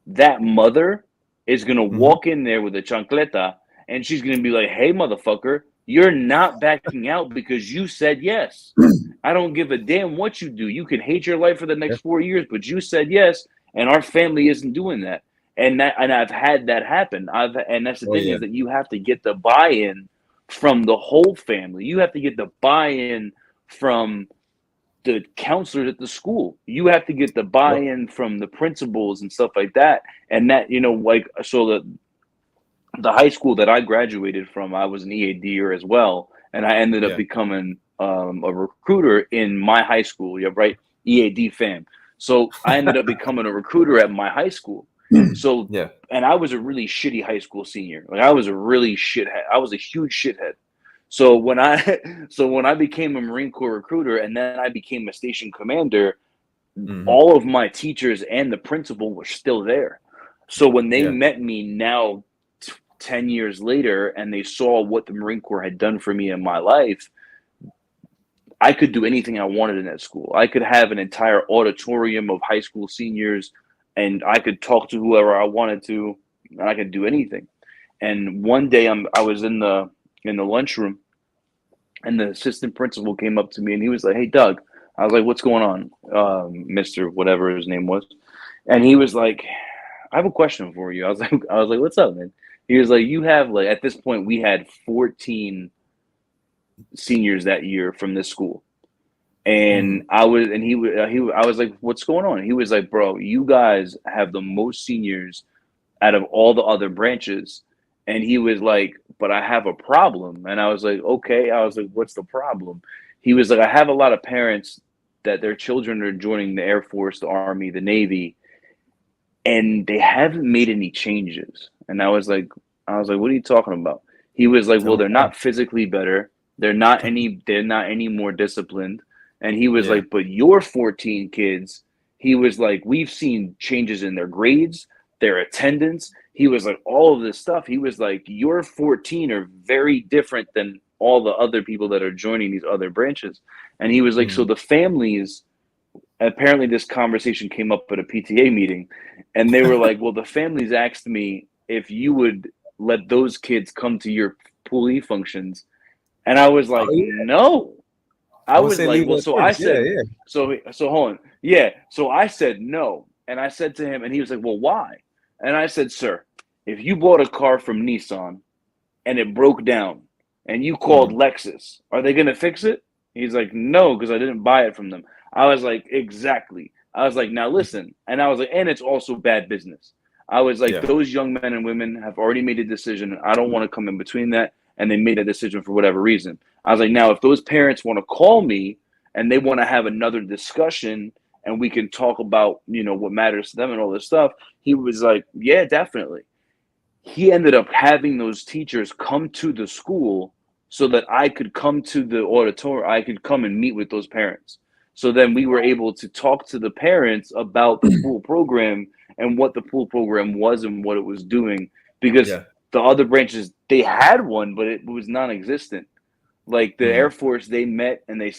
Speaker 1: that mother is going to walk in there with a chancleta, and she's going to be like, hey, motherfucker, you're not backing out because you said yes. I don't give a damn what you do. You can hate your life for the next 4 years, but you said yes, and our family isn't doing that. And I've had that happen. And that's the thing, is that you have to get the buy-in from the whole family. You have to get the buy-in from the counselors at the school. You have to get the buy-in from the principals and stuff like that. And that, so the high school that I graduated from, I was an EADer as well. And I ended up becoming a recruiter in my high school. Yeah, right. EAD fam. So I ended up becoming a recruiter at my high school. So,
Speaker 2: Yeah.
Speaker 1: and I was a really shitty high school senior. Like I was a really shithead. I was a huge shithead. So when I became a Marine Corps recruiter and then I became a station commander,
Speaker 2: Hmm.
Speaker 1: all of my teachers and the principal were still there. So when they
Speaker 2: Yeah.
Speaker 1: met me now 10 years later and they saw what the Marine Corps had done for me in my life, I could do anything I wanted in that school. I could have an entire auditorium of high school seniors and I could talk to whoever I wanted to, and I could do anything. And one day I was in the lunchroom and the assistant principal came up to me and he was like, "Hey Doug." I was like, "What's going on?" Mr. whatever his name was. And he was like, "I have a question for you." I was like, "What's up, man?" He was like, "You have like at this point we had 14 seniors that year from this school." And I was, and I was like, "What's going on?" And he was like, "Bro, you guys have the most seniors out of all the other branches." And he was like, "But I have a problem." And I was like, "Okay." I was like, "What's the problem?" He was like, "I have a lot of parents that their children are joining the Air Force, the Army, the Navy, and they haven't made any changes." And I was like, "What are you talking about?" He was like,
Speaker 2: Tell
Speaker 1: "Well,
Speaker 2: me
Speaker 1: they're
Speaker 2: more.
Speaker 1: not physically better. They're not any more disciplined." And he was
Speaker 2: Yeah.
Speaker 1: like, "But your 14 kids," he was like, "we've seen changes in their grades, their attendance." He was like, "All of this stuff." He was like, "Your 14 are very different than all the other people that are joining these other branches." And he was like, "So
Speaker 2: Mhm.
Speaker 1: the families," apparently this conversation came up at a PTA meeting, and they were like, "Well, the families asked me if you would let those kids come to your pool E functions." And I was
Speaker 2: Oh
Speaker 1: like,
Speaker 2: yeah.
Speaker 1: "No." I
Speaker 2: I would
Speaker 1: was
Speaker 2: say
Speaker 1: like,
Speaker 2: leave
Speaker 1: "Well,"
Speaker 2: that
Speaker 1: so I
Speaker 2: first. Yeah,
Speaker 1: said,
Speaker 2: yeah.
Speaker 1: so hold on. Yeah. So I said no. And I said to him, and he was like, "Well, why?" And I said, "Sir, if you bought a car from Nissan and it broke down and you called
Speaker 2: Mhm.
Speaker 1: Lexus, are they going to fix it?" He's like, "No, because I didn't buy it from them." I was like, "Exactly." I was like, "Now listen." And I was like, "And it's also bad business." I was like,
Speaker 2: Yeah.
Speaker 1: "Those young men and women have already made a decision. I don't want to come in between that." And they made a decision for whatever reason. I was like, "Now, if those parents want to call me and they want to have another discussion and we can talk about, what matters to them and all this stuff," he was like, "Yeah, definitely." He ended up having those teachers come to the school so that I could come to the auditorium. I could come and meet with those parents. So then we were able to talk to the parents about the pool program and what the pool program was and what it was doing, because
Speaker 2: Yeah.
Speaker 1: the other branches, they had one, but it was non-existent. Like the Air
Speaker 2: Mm.
Speaker 1: Force, they met and they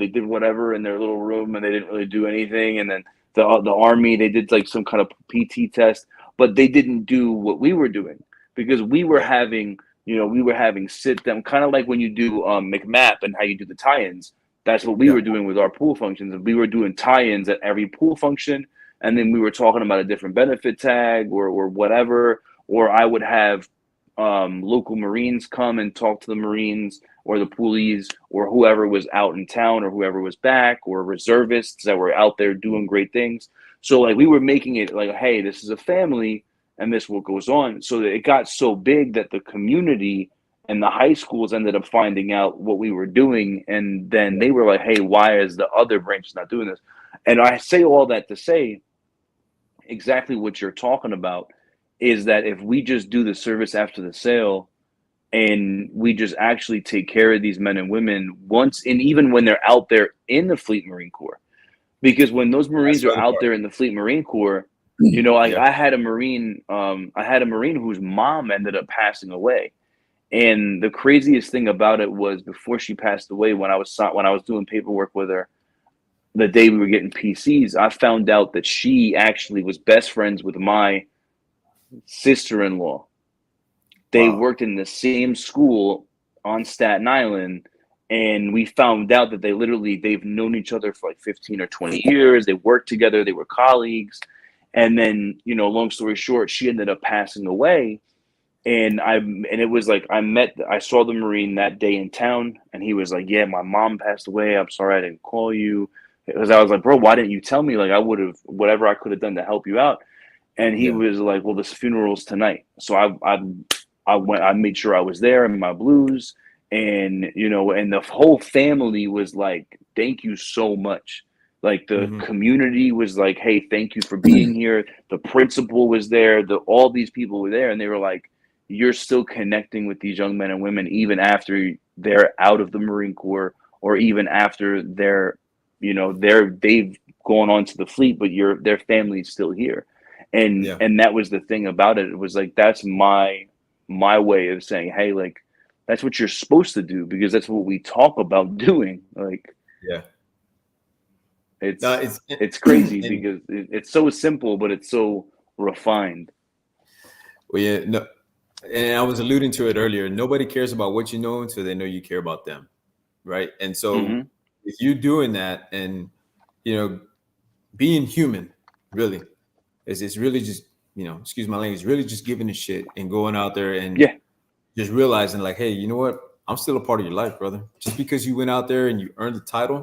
Speaker 1: did whatever in their little room and they didn't really do anything. And then the Army, they did like some kind of PT test, but they didn't do what we were doing, because
Speaker 2: Yeah.
Speaker 1: we were having sit them, kind of like when you do McMap and how you do the tie-ins. That's what we
Speaker 2: Yeah.
Speaker 1: were doing with our pool functions. And we were doing tie-ins at every pool function, and then we were talking about a different benefit tag or whatever. Or I would have local Marines come and talk to the Marines or the poolies or whoever was out in town or whoever was back, or reservists that were out there doing great things. So like we were making it like, hey, this is a family and this is what goes on. So that it got so big that the community and the high schools ended up finding out what we were doing. And then they were like, "Hey, why is the other branch not doing this?" And I say all that to say exactly what you're talking about is that if we just do the service after the sale and we just actually take care of these men and women once, and even when they're out there in the Fleet Marine Corps, because when those
Speaker 2: That's
Speaker 1: Marines
Speaker 2: the
Speaker 1: are
Speaker 2: other
Speaker 1: out
Speaker 2: part.
Speaker 1: there in the Fleet Marine Corps, like
Speaker 2: Yeah.
Speaker 1: I had a Marine whose mom ended up passing away. And the craziest thing about it was, before she passed away, when I was doing paperwork with her the day we were getting PCs, I found out that she actually was best friends with my sister-in-law. They
Speaker 2: Wow.
Speaker 1: worked in the same school on Staten Island, and we found out that they've known each other for like 15 or 20 years. They worked together, they were colleagues. And then, long story short, she ended up passing away. And it was like I saw the Marine that day in town, and he was like, "Yeah, my mom passed away. I'm sorry I didn't call you." Because I was like, "Bro, why didn't you tell me? Like I would have, whatever I could have done to help you out." And he
Speaker 2: Yeah.
Speaker 1: was like, "Well, this funeral's tonight." So I made sure I was there in my blues, and and the whole family was like, "Thank you so much." Like the
Speaker 2: Mhm.
Speaker 1: community was like, hey, thank you for being here. The principal was there. All these people were there, and they were like, you're still connecting with these young men and women even after they're out of the Marine Corps, or even after they've gone on to the fleet, but their family's still here. And
Speaker 2: Yeah.
Speaker 1: and that was the thing about it. It was like, that's my way of saying, hey, like, that's what you're supposed to do, because that's what we talk about doing. Like,
Speaker 2: Yeah. No,
Speaker 1: it's
Speaker 2: it's
Speaker 1: it's crazy
Speaker 2: and
Speaker 1: because it's so simple, but it's so refined.
Speaker 2: well, yeah, no, and I was alluding to it earlier. Nobody cares about what you know until they know you care about them, right? And so
Speaker 1: Hmm.
Speaker 2: if you're doing that, and you know, being human, really, is it's really just excuse my language, really just giving a shit and going out there and
Speaker 1: Yeah.
Speaker 2: just realizing like, hey, you know what? I'm still a part of your life, brother. Just because you went out there and you earned the title,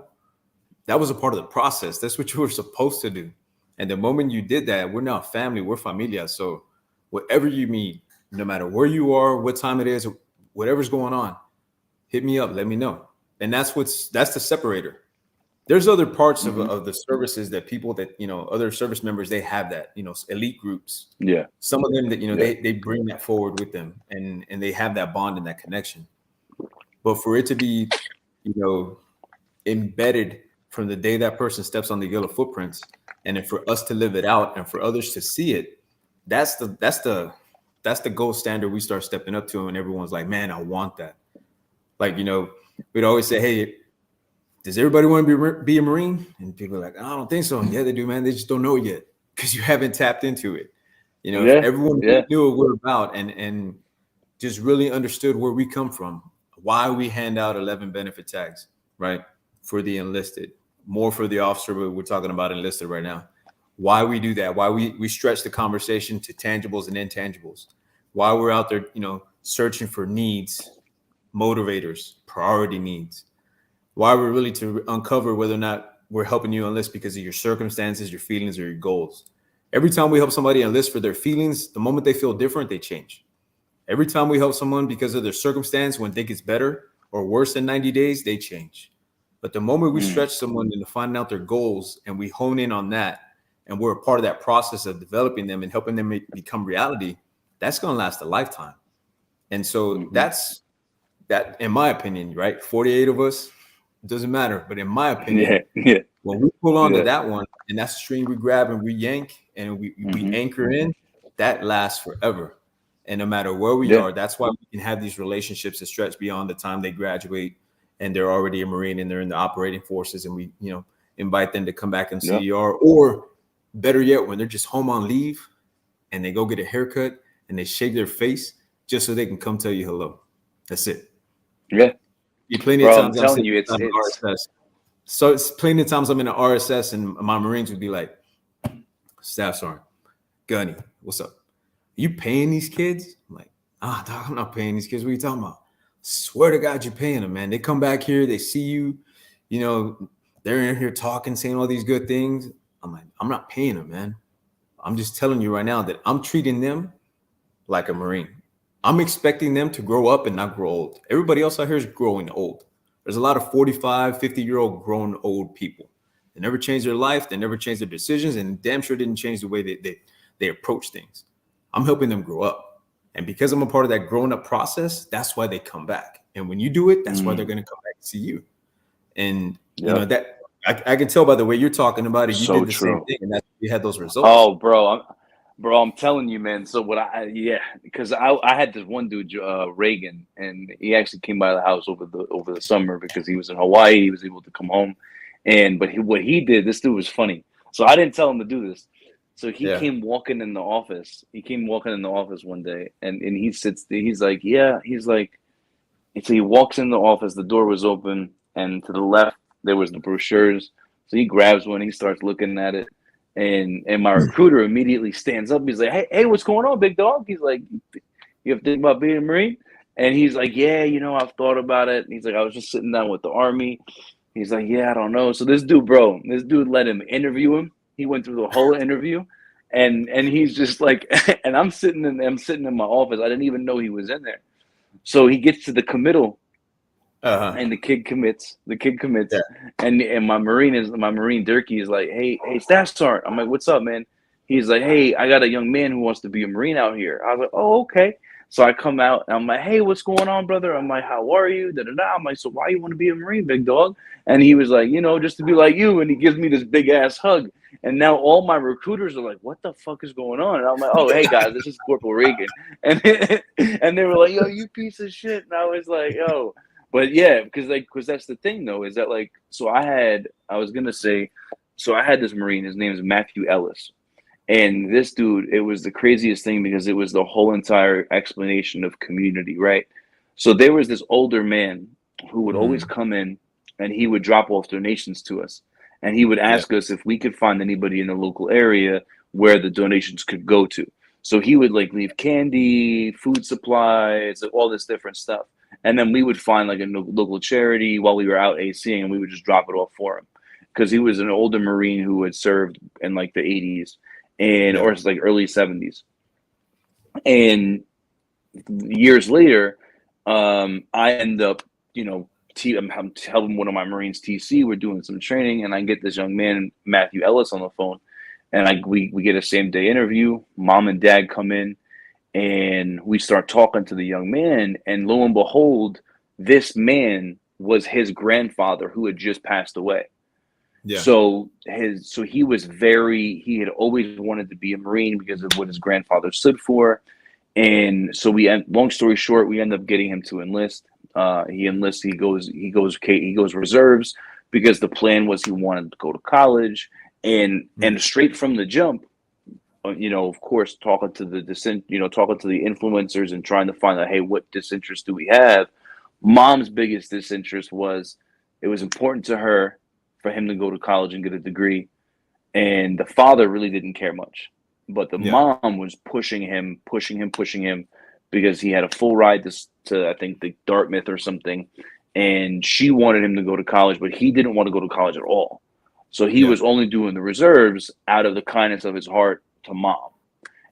Speaker 2: that was a part of the process. That's what you were supposed to do. And the moment you did that, we're now family, we're familia. So whatever you need, no matter where you are, what time it is, whatever's going on, hit me up, let me know. And that's the separator. There's other parts
Speaker 1: Hmm.
Speaker 2: of the services that people that, other service members, they have that, elite groups.
Speaker 1: Yeah.
Speaker 2: Some of them that,
Speaker 1: Yeah.
Speaker 2: they bring that forward with them, and they have that bond and that connection. But for it to be, you know, embedded from the day that person steps on the yellow footprints, and then for us to live it out and for others to see it, that's the gold standard we start stepping up to, and everyone's like, man, I want that. Like, we'd always say, hey, does everybody want to be a Marine? And people are like, I don't think so. Yeah, they do, man. They just don't know yet because you haven't tapped into it. If
Speaker 1: Yeah.
Speaker 2: everyone
Speaker 1: Yeah.
Speaker 2: knew what we're about, and just really understood where we come from, why we hand out 11 benefit tags, right? For the enlisted, more for the officer, but we're talking about enlisted right now. Why we do that, why we stretch the conversation to tangibles and intangibles, why we're out there, searching for needs, motivators, priority needs, why we're really to uncover whether or not we're helping you enlist because of your circumstances, your feelings, or your goals. Every time we help somebody enlist for their feelings, the moment they feel different, they change. Every time we help someone because of their circumstance, when they gets better or worse in 90 days, they change. But the moment we
Speaker 1: Mm.
Speaker 2: stretch someone into finding out their goals and we hone in on that, and we're a part of that process of developing them and helping them become reality, that's going to last a lifetime. And so
Speaker 1: Hmm.
Speaker 2: that's that, in my opinion, right? 48 of us, it doesn't matter. But in my opinion,
Speaker 1: Yeah. Yeah.
Speaker 2: when we pull on to
Speaker 1: Yeah.
Speaker 2: that one, and that's the string we grab and we yank and we
Speaker 1: Hmm.
Speaker 2: anchor in, that lasts forever. And no matter where we
Speaker 1: Yeah.
Speaker 2: are, that's why we can have these relationships that stretch beyond the time they graduate and they're already a Marine and they're in the operating forces, and we, invite them to come back and
Speaker 1: Yeah.
Speaker 2: CER, or better yet, when they're just home on leave and they go get a haircut and they shave their face just so they can come tell you hello. That's it.
Speaker 1: Yeah.
Speaker 2: Be plenty of
Speaker 1: Bro, I'm
Speaker 2: times I'm
Speaker 1: telling
Speaker 2: sitting
Speaker 1: you, it's
Speaker 2: on the
Speaker 1: it's
Speaker 2: RSS. So it's plenty of times I'm in the RSS and my Marines would be like, Staff Sergeant, Gunny, what's up? Are you paying these kids? I'm like, dog, I'm not paying these kids. What are you talking about? Swear to God, you're paying them, man. They come back here, they see you, they're in here talking, saying all these good things. I'm like, I'm not paying them, man. I'm just telling you right now that I'm treating them like a Marine. I'm expecting them to grow up and not grow old. Everybody else out here is growing old. There's a lot of 45, 50-year-old grown old people. They never changed their life. They never changed their decisions, and damn sure didn't change the way they approach things. I'm helping them grow up. And because I'm a part of that growing up process, that's why they come back. And when you do it, that's why they're going to come back and see you. And,
Speaker 1: Yep.
Speaker 2: that I can tell by the way you're talking about it, you
Speaker 1: So
Speaker 2: did the same
Speaker 1: true.
Speaker 2: thing, and that's you had those results.
Speaker 1: Oh, I'm telling you, man. So yeah, because I had this one dude, Reagan, and he actually came by the house over the summer because he was in Hawaii. He was able to come home, what he did, this dude was funny. So I didn't tell him to do this. So he
Speaker 2: Yeah.
Speaker 1: came walking in the office. He came walking in the office one day, and he sits there. He's like, yeah. He's like, and so he walks in the office. The door was open, and to the left there was the brochures. So he grabs one. He starts looking at it, and my recruiter immediately stands up. He's like, "Hey, what's going on, big dog?" He's like, "You have to think about being a Marine?" And he's like, "Yeah, I've thought about it." And he's like, "I was just sitting down with the Army." He's like, "Yeah, I don't know." So this dude let him interview him. He went through the whole interview, and he's just like, and I'm sitting in my office. I didn't even know he was in there. So he gets to the committal, and the kid commits.
Speaker 2: Yeah.
Speaker 1: And my Marine Durkee is like, hey, Staff Sergeant. I'm like, what's up, man? He's like, hey, I got a young man who wants to be a Marine out here. I was like, oh, okay. So I come out and I'm like, hey, what's going on, brother? I'm like, how are you? Da, da, da. I'm like, so why you want to be a Marine, big dog? And he was like, just to be like you. And he gives me this big ass hug. And now all my recruiters are like, what the fuck is going on? And I'm like, oh, hey, guys, this is Corporal Reagan. And and they were like, yo, you piece of shit. And I was like, yo. But yeah, because that's the thing, though, is that I had this Marine. His name is Matthew Ellis. And this dude, it was the craziest thing because it was the whole entire explanation of community, right? So there was this older man who would always come in and he would drop off donations to us. And he would ask us if we could find anybody in the local area where the donations could go to. So he would leave candy, food supplies, all this different stuff. And then we would find a local charity while we were out ACing and we would just drop it off for him. Because he was an older Marine who had served in the 80s or it's early 70s. And years later, I end up, I'm helping one of my Marines TC. We're doing some training, and I get this young man, Matthew Ellis, on the phone, and we get a same day interview. Mom and Dad come in, and we start talking to the young man, and lo and behold, this man was his grandfather who had just passed away. Yeah. So he had always wanted to be a Marine because of what his grandfather stood for. And so long story short, we end up getting him to enlist. He enlists, he goes reserves because the plan was he wanted to go to college and straight from the jump, of course, talking to the influencers and trying to find out, hey, what disinterest do we have? Mom's biggest disinterest was it was important to her for him to go to college and get a degree. And the father really didn't care much. But the mom was pushing him because he had a full ride to I think, the Dartmouth or something. And she wanted him to go to college, but he didn't want to go to college at all. So he was only doing the reserves out of the kindness of his heart to Mom.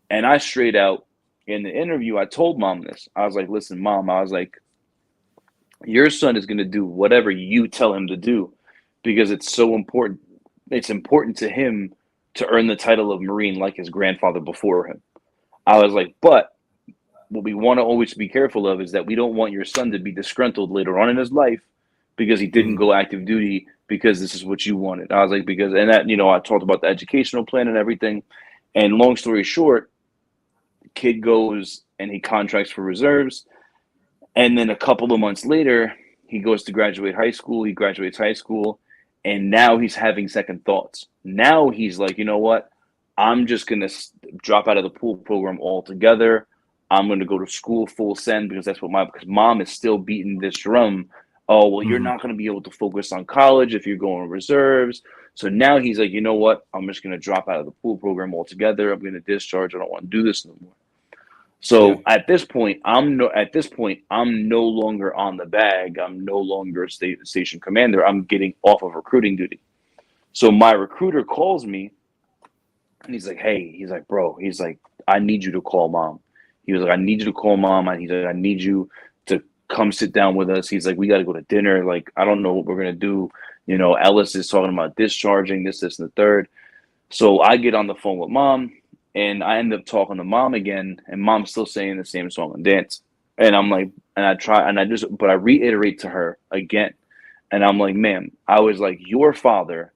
Speaker 1: And I straight out in the interview, I told Mom this. I was like, listen, Mom, I was like, your son is going to do whatever you tell him to do because it's so important. It's important to him to earn the title of Marine like his grandfather before him. I was like, but what we want to always be careful of is that we don't want your son to be disgruntled later on in his life because he didn't go active duty because this is what you wanted. I was like, I talked about the educational plan and everything. And long story short, the kid goes and he contracts for reserves. And then a couple of months later, he goes to graduate high school. He graduates high school. And now he's having second thoughts. Now he's like, you know what? I'm just going to drop out of the pool program altogether. I'm going to go to school full send because that's what because Mom is still beating this drum. Oh, well, you're not going to be able to focus on college if you're going reserves. So now he's like, you know what? I'm just going to drop out of the pool program altogether. I'm going to discharge. I don't want to do this no more. So at this point, I'm no longer on the bag. I'm no longer a station commander. I'm getting off of recruiting duty. So my recruiter calls me and he's like, hey, he's like, bro, he's like, I need you to call Mom. He was like, I need you to call Mom. And he's like, I need you to come sit down with us. He's like, we got to go to dinner. Like, I don't know what we're going to do. Ellis is talking about discharging this, and the third. So I get on the phone with Mom. And I end up talking to Mom again, and Mom's still saying the same song and dance. And I'm like, but I reiterate to her again. And I'm like, ma'am, I was like, your father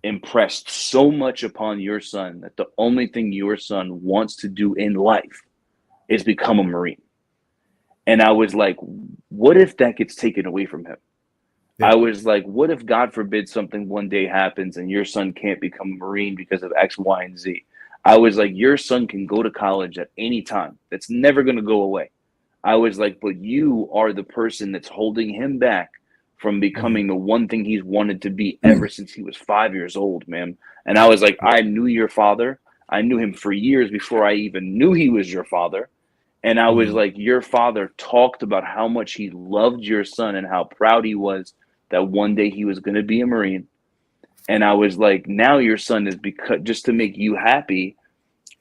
Speaker 1: impressed so much upon your son that the only thing your son wants to do in life is become a Marine. And I was like, what if that gets taken away from him? Yeah. I was like, what if, God forbid, something one day happens and your son can't become a Marine because of X, Y, and Z? I was like, your son can go to college at any time. That's never going to go away. I was like, but you are the person that's holding him back from becoming the one thing he's wanted to be ever since he was 5 years old, man. And I was like, I knew your father. I knew him for years before I even knew he was your father. And I was like, your father talked about how much he loved your son and how proud he was that one day he was going to be a Marine. And I was like, now your son is, because just to make you happy,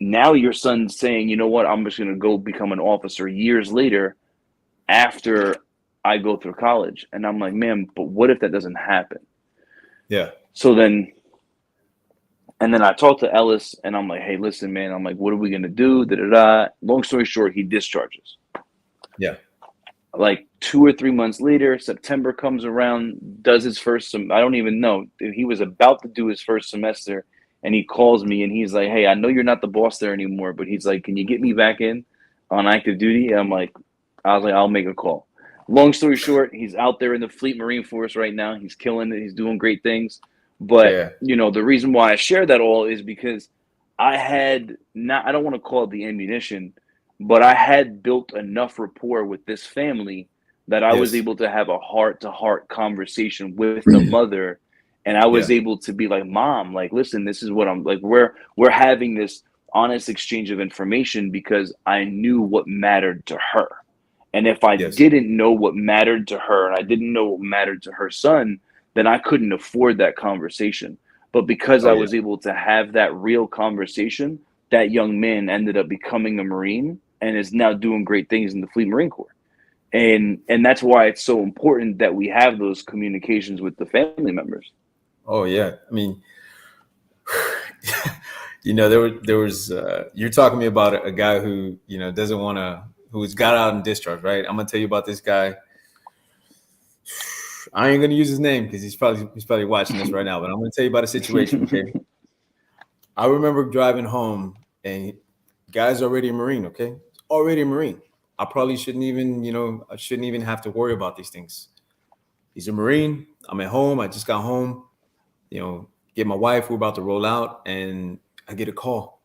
Speaker 1: now your son's saying, you know what, I'm just going to go become an officer years later after I go through college. And I'm like, man, but what if that doesn't happen?
Speaker 2: Yeah.
Speaker 1: So then I talked to Ellis, and I'm like, hey, listen, man, I'm like, what are we going to do? Da, da, da. Long story short, he discharges.
Speaker 2: Yeah.
Speaker 1: Like 2 or 3 months later, September comes around, does his first I don't even know. He was about to do his first semester, and he calls me, and he's like, hey, I know you're not the boss there anymore, but he's like, can you get me back in on active duty? And I was like, I'll make a call. Long story short, he's out there in the Fleet Marine Force right now. He's killing it. He's doing great things. But,
Speaker 2: Yeah.
Speaker 1: the reason why I share that all is because I don't want to call it the ammunition, but I had built enough rapport with this family that I was
Speaker 2: Yes.
Speaker 1: able to have a heart-to-heart conversation with the mother, and I was able to be like, Mom, like, listen, this is what I'm like. We're having this honest exchange of information because I knew what mattered to her. And if I didn't know what mattered to her, and I didn't know what mattered to her son, then I couldn't afford that conversation. But because I was able to have that real conversation, that young man ended up becoming a Marine and is now doing great things in the Fleet Marine Corps. And that's why it's so important that we have those communications with the family members.
Speaker 2: Oh yeah. I mean, there was you're talking to me about a guy who, doesn't want to, who's got out and discharged, right? I'm gonna tell you about this guy. I ain't gonna use his name because he's probably watching this right now, but I'm gonna tell you about a situation, okay? I remember driving home, and guy's already a Marine, okay? Already a Marine. I probably shouldn't even have to worry about these things. He's a Marine. I'm at home. I just got home, get my wife. We're about to roll out, and I get a call,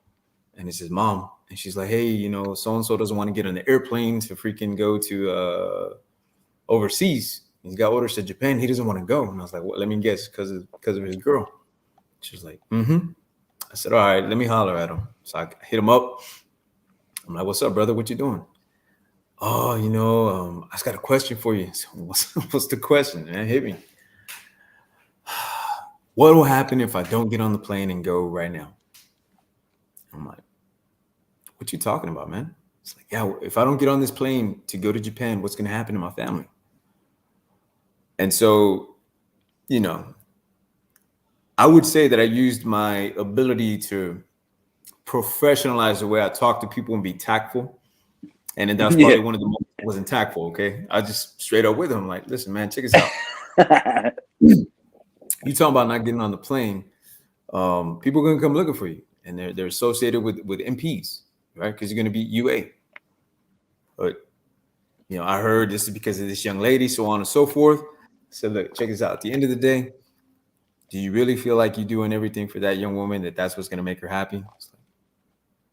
Speaker 2: and it says, Mom. And she's like, hey, so-and-so doesn't want to get on the airplane to freaking go to overseas. He's got orders to Japan. He doesn't want to go. And I was like, well, let me guess, because of his girl. She's like, mm-hmm. I said, all right, let me holler at him. So I hit him up. I'm like, what's up, brother? What you doing? Oh, I just got a question for you. So what's the question, man? Hit me. What will happen if I don't get on the plane and go right now? I'm like, what you talking about, man? It's like, yeah, if I don't get on this plane to go to Japan, what's going to happen to my family? And so, I would say that I used my ability to professionalize the way I talk to people and be tactful. And then that's probably one of the most wasn't tactful. Okay. I just straight up with him, like, listen, man, check this out. You talking about not getting on the plane. People are going to come looking for you, and they're associated with MPs, right? Because you're going to be UA. But, I heard this is because of this young lady, so on and so forth. I said, look, check this out. At the end of the day, do you really feel like you're doing everything for that young woman, that's what's going to make her happy? Like,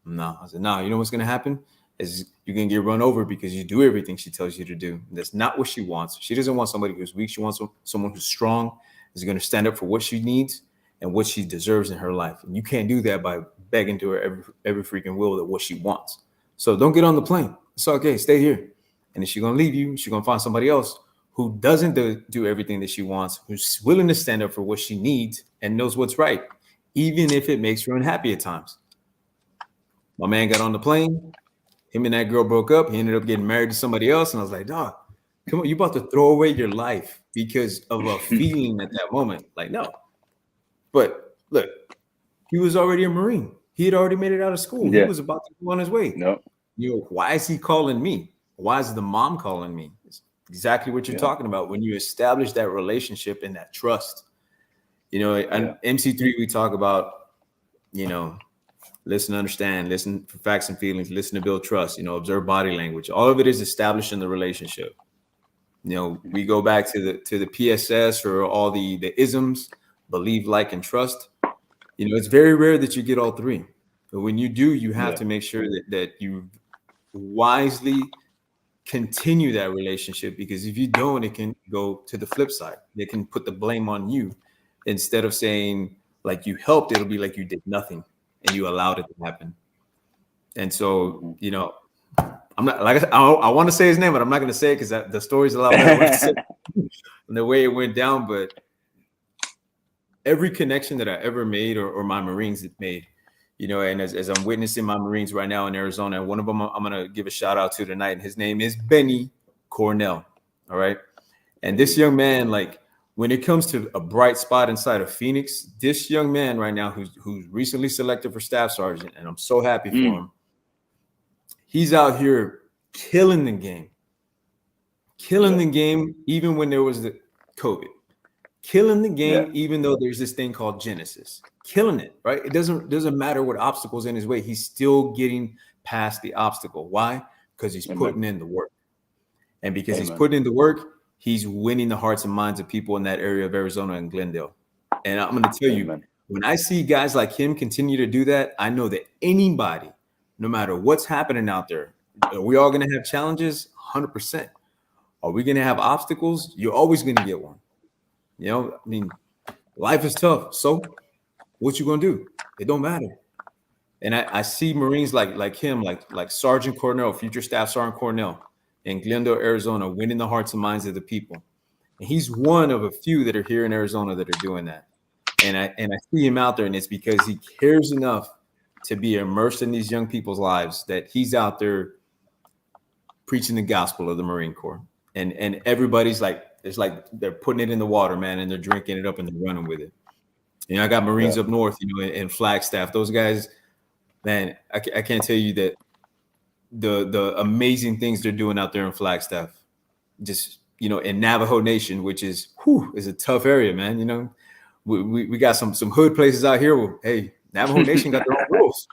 Speaker 2: no. I said, no, you know what's going to happen is you're going to get run over because you do everything she tells you to do. That's not what she wants. She doesn't want somebody who's weak. She wants someone who's strong, is going to stand up for what she needs and what she deserves in her life. And you can't do that by begging to her every freaking will that what she wants. So don't get on the plane. It's okay. Stay here. And if she's going to leave you, she's going to find somebody else who doesn't do everything that she wants, who's willing to stand up for what she needs and knows what's right, even if it makes her unhappy at times. My man got on the plane. Him and that girl broke up. He ended up getting married to somebody else. And I was like, dog, come on, you about to throw away your life because of a feeling at that moment. Like, no. But look, he was already a Marine. He had already made it out of school. Yeah. He was about to go on his way.
Speaker 1: No.
Speaker 2: Why is he calling me? Why is the mom calling me? It's exactly what you're talking about. When you establish that relationship and that trust, and MC3, we talk about, listen, understand, listen for facts and feelings, listen to build trust, observe body language. All of it is established in the relationship. We go back to the PSS or all the isms, believe, like, and trust. It's very rare that you get all three. But when you do, you have to make sure that you wisely continue that relationship, because if you don't, it can go to the flip side. They can put the blame on you. Instead of saying like you helped, it'll be like you did nothing and you allowed it to happen. And so, I'm not like I want to say his name, but I'm not going to say it because the story's a lot better than the way it went down. But every connection that I ever made or my Marines have made, and as I'm witnessing my Marines right now in Arizona, one of them I'm going to give a shout out to tonight. And his name is Benny Cornell. All right. And this young man, like when it comes to a bright spot inside of Phoenix, this young man right now who's recently selected for staff sergeant, and I'm so happy for him. He's out here killing the game. Killing the game even when there was the COVID. Killing the game even though there's this thing called Genesis. Killing it, right? It doesn't matter what obstacles in his way. He's still getting past the obstacle. Why? Because he's putting in the work. And because he's putting in the work, he's winning the hearts and minds of people in that area of Arizona and Glendale. And I'm going to tell you, when I see guys like him continue to do that, I know that anybody, no matter what's happening out there, are we all going to have challenges? 100%. Are we going to have obstacles? You're always going to get one. You know, I mean, life is tough. So what you going to do? It don't matter. And I see Marines like him, like Sergeant Cornell, future Staff Sergeant Cornell in Glendale, Arizona, winning the hearts and minds of the people. And he's one of a few that are here in Arizona that are doing that. And I see him out there, and it's because he cares enough to be immersed in these young people's lives that he's out there preaching the gospel of the Marine Corps. And everybody's like, it's like they're putting it in the water, man, and they're drinking it up and they're running with it. You know, I got Marines up north, you know, in Flagstaff. Those guys, man, I can't tell you that the amazing things they're doing out there in Flagstaff. Just, you know, in Navajo Nation, which is a tough area, man. You know, we got some hood places out here where, hey, Navajo Nation got their own rules.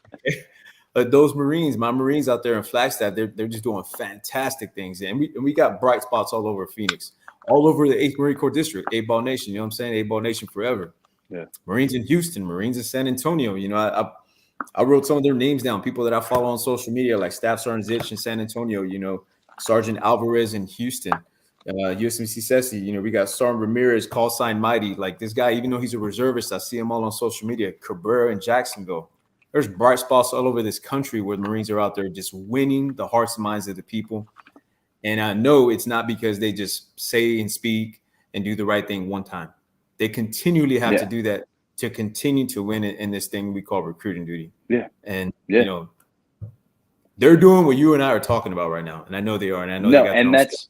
Speaker 2: Those Marines, my Marines out there in Flagstaff, they're just doing fantastic things. And we got bright spots all over Phoenix, all over the 8th Marine Corps District, 8-Ball Nation. You know what I'm saying? 8-Ball Nation forever. Yeah. Marines in Houston, Marines in San Antonio. You know, I wrote some of their names down, people that I follow on social media, like Staff Sergeant Zitch in San Antonio, you know, Sergeant Alvarez in Houston, USMC Ceci, you know, we got Sergeant Ramirez, call sign Mighty. Like this guy, even though he's a reservist, I see him all on social media. Cabrera in Jacksonville. There's bright spots all over this country where Marines are out there just winning the hearts and minds of the people. And I know it's not because they just say and speak and do the right thing one time. They continually have to do that to continue to win in this thing we call recruiting duty. Yeah. And, you know, they're doing what you and I are talking about right now. And I know they are. And I know they got
Speaker 1: and that's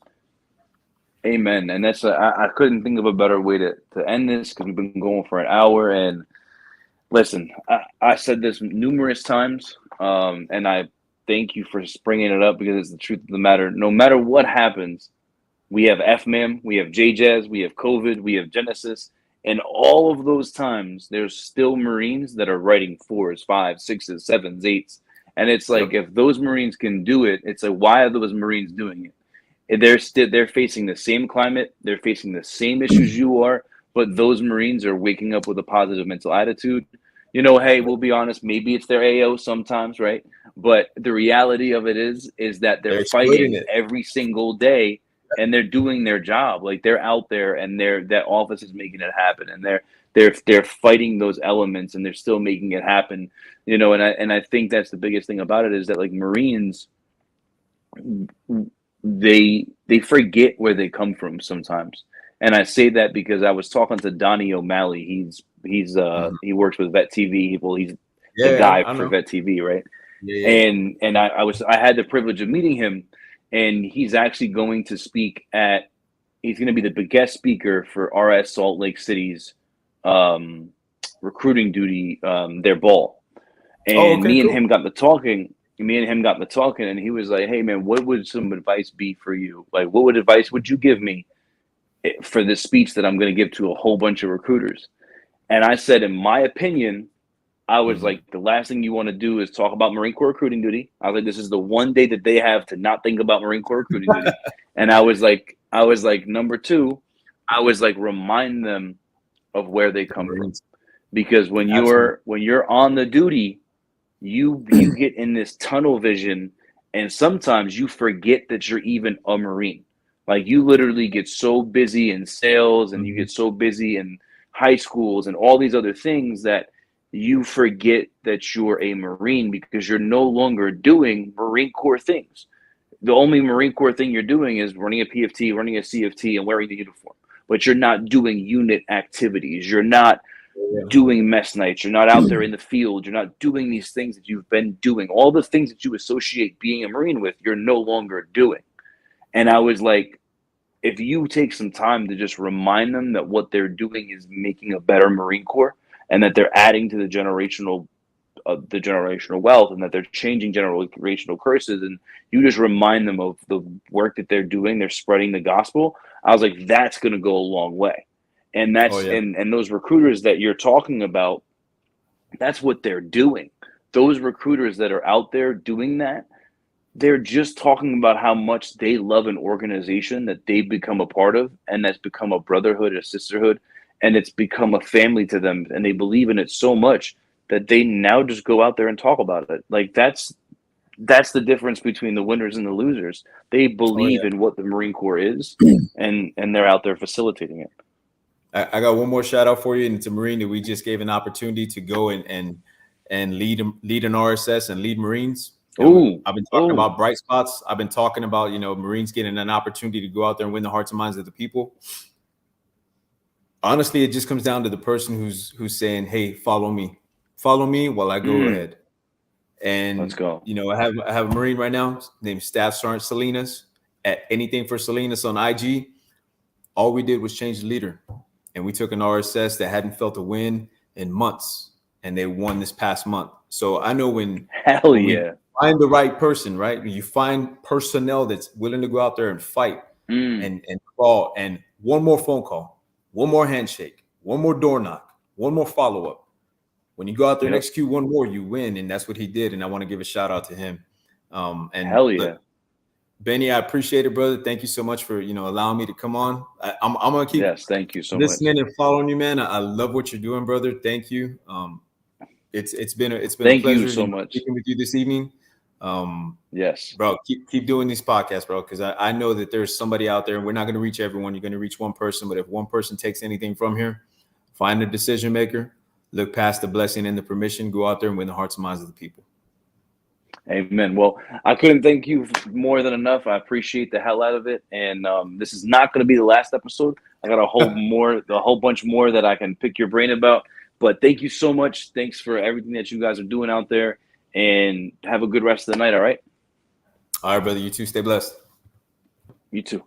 Speaker 1: amen. And that's I couldn't think of a better way to end this because we've been going for an hour. And listen, I said this numerous times, and I thank you for bringing it up because it's the truth of the matter. No matter what happens, we have FMAM, we have JJAZ, we have COVID, we have Genesis. And all of those times, there's still Marines that are writing 4s, 5s, 6s, 7s, 8s. And it's like, if those Marines can do it, it's like, why are those Marines doing it? They're facing the same climate. They're facing the same issues you are. But those Marines are waking up with a positive mental attitude. You know, hey, we'll be honest, maybe it's their AO sometimes, right? But the reality of it is that they're fighting every single day. And they're doing their job. Like they're out there, and that office is making it happen, and they're fighting those elements, and they're still making it happen. You know, and I think that's the biggest thing about it is that like Marines, they forget where they come from sometimes. And I say that because I was talking to Donnie O'Malley. He works with Vet TV. He's the guy for Vet TV, right? Yeah. And I had the privilege of meeting him. And he's actually going to speak he's going to be the guest speaker for RS Salt Lake City's recruiting duty, their ball. And me and him got to talking, and he was like, hey, man, what would some advice be for you? Like, what advice would you give me for this speech that I'm going to give to a whole bunch of recruiters? And I said, in my opinion, I was like, the last thing you want to do is talk about Marine Corps recruiting duty. I was like, this is the one day that they have to not think about Marine Corps recruiting duty. And I was like, number two, I was like, remind them of where they come from. Because when you're on the duty, you get in this tunnel vision, and sometimes you forget that you're even a Marine. Like you literally get so busy in sales, and you get so busy in high schools and all these other things that you forget that you're a Marine because you're no longer doing Marine Corps things. The only Marine Corps thing you're doing is running a PFT, running a CFT, and wearing the uniform. But you're not doing unit activities. You're not doing mess nights. You're not out there in the field. You're not doing these things that you've been doing. All the things that you associate being a Marine with, you're no longer doing. And I was like, if you take some time to just remind them that what they're doing is making a better Marine Corps, and that they're adding to the generational wealth, and that they're changing generational curses, and you just remind them of the work that they're doing, they're spreading the gospel. I was like, that's going to go a long way. And that's and those recruiters that you're talking about, that's what they're doing. Those recruiters that are out there doing that, they're just talking about how much they love an organization that they've become a part of, and that's become a brotherhood, a sisterhood, and it's become a family to them, and they believe in it so much that they now just go out there and talk about it. Like that's the difference between the winners and the losers. They believe in what the Marine Corps is, and they're out there facilitating it.
Speaker 2: I got one more shout out for you, and it's a Marine that we just gave an opportunity to go and lead an RSS and lead Marines. I've been talking about bright spots. I've been talking about, Marines getting an opportunity to go out there and win the hearts and minds of the people. Honestly, it just comes down to the person who's saying, hey, follow me while I go ahead. And
Speaker 1: let's go.
Speaker 2: I have a Marine right now named Staff Sergeant Salinas at Anything for Salinas on IG. All we did was change the leader, and we took an RSS that hadn't felt a win in months, and they won this past month. So I know when you find the right person, right? When you find personnel that's willing to go out there and fight and call, and one more phone call, one more handshake, one more door knock, one more follow-up. When you go out there and execute one more, you win. And that's what he did. And I want to give a shout out to him. Look, Benny, I appreciate it, brother. Thank you so much for, allowing me to come on. I'm going to keep
Speaker 1: thank you so
Speaker 2: listening and following you, man. I love what you're doing, brother. Thank you. It's been a
Speaker 1: thank
Speaker 2: pleasure
Speaker 1: you so much
Speaker 2: speaking with you this evening.
Speaker 1: Yes,
Speaker 2: bro, keep doing these podcasts, bro, because I know that there's somebody out there, and we're not going to reach everyone. You're going to reach one person, but if one person takes anything from here, find a decision maker, look past the blessing and the permission, go out there and win the hearts and minds of the people.
Speaker 1: Amen. Well, I couldn't thank you more than enough. I appreciate the hell out of it, and this is not going to be the last episode. I got a whole bunch more that I can pick your brain about. But thank you so much. Thanks for everything that you guys are doing out there, and have a good rest of the night. All right.
Speaker 2: All right, brother. You too. Stay blessed.
Speaker 1: You too.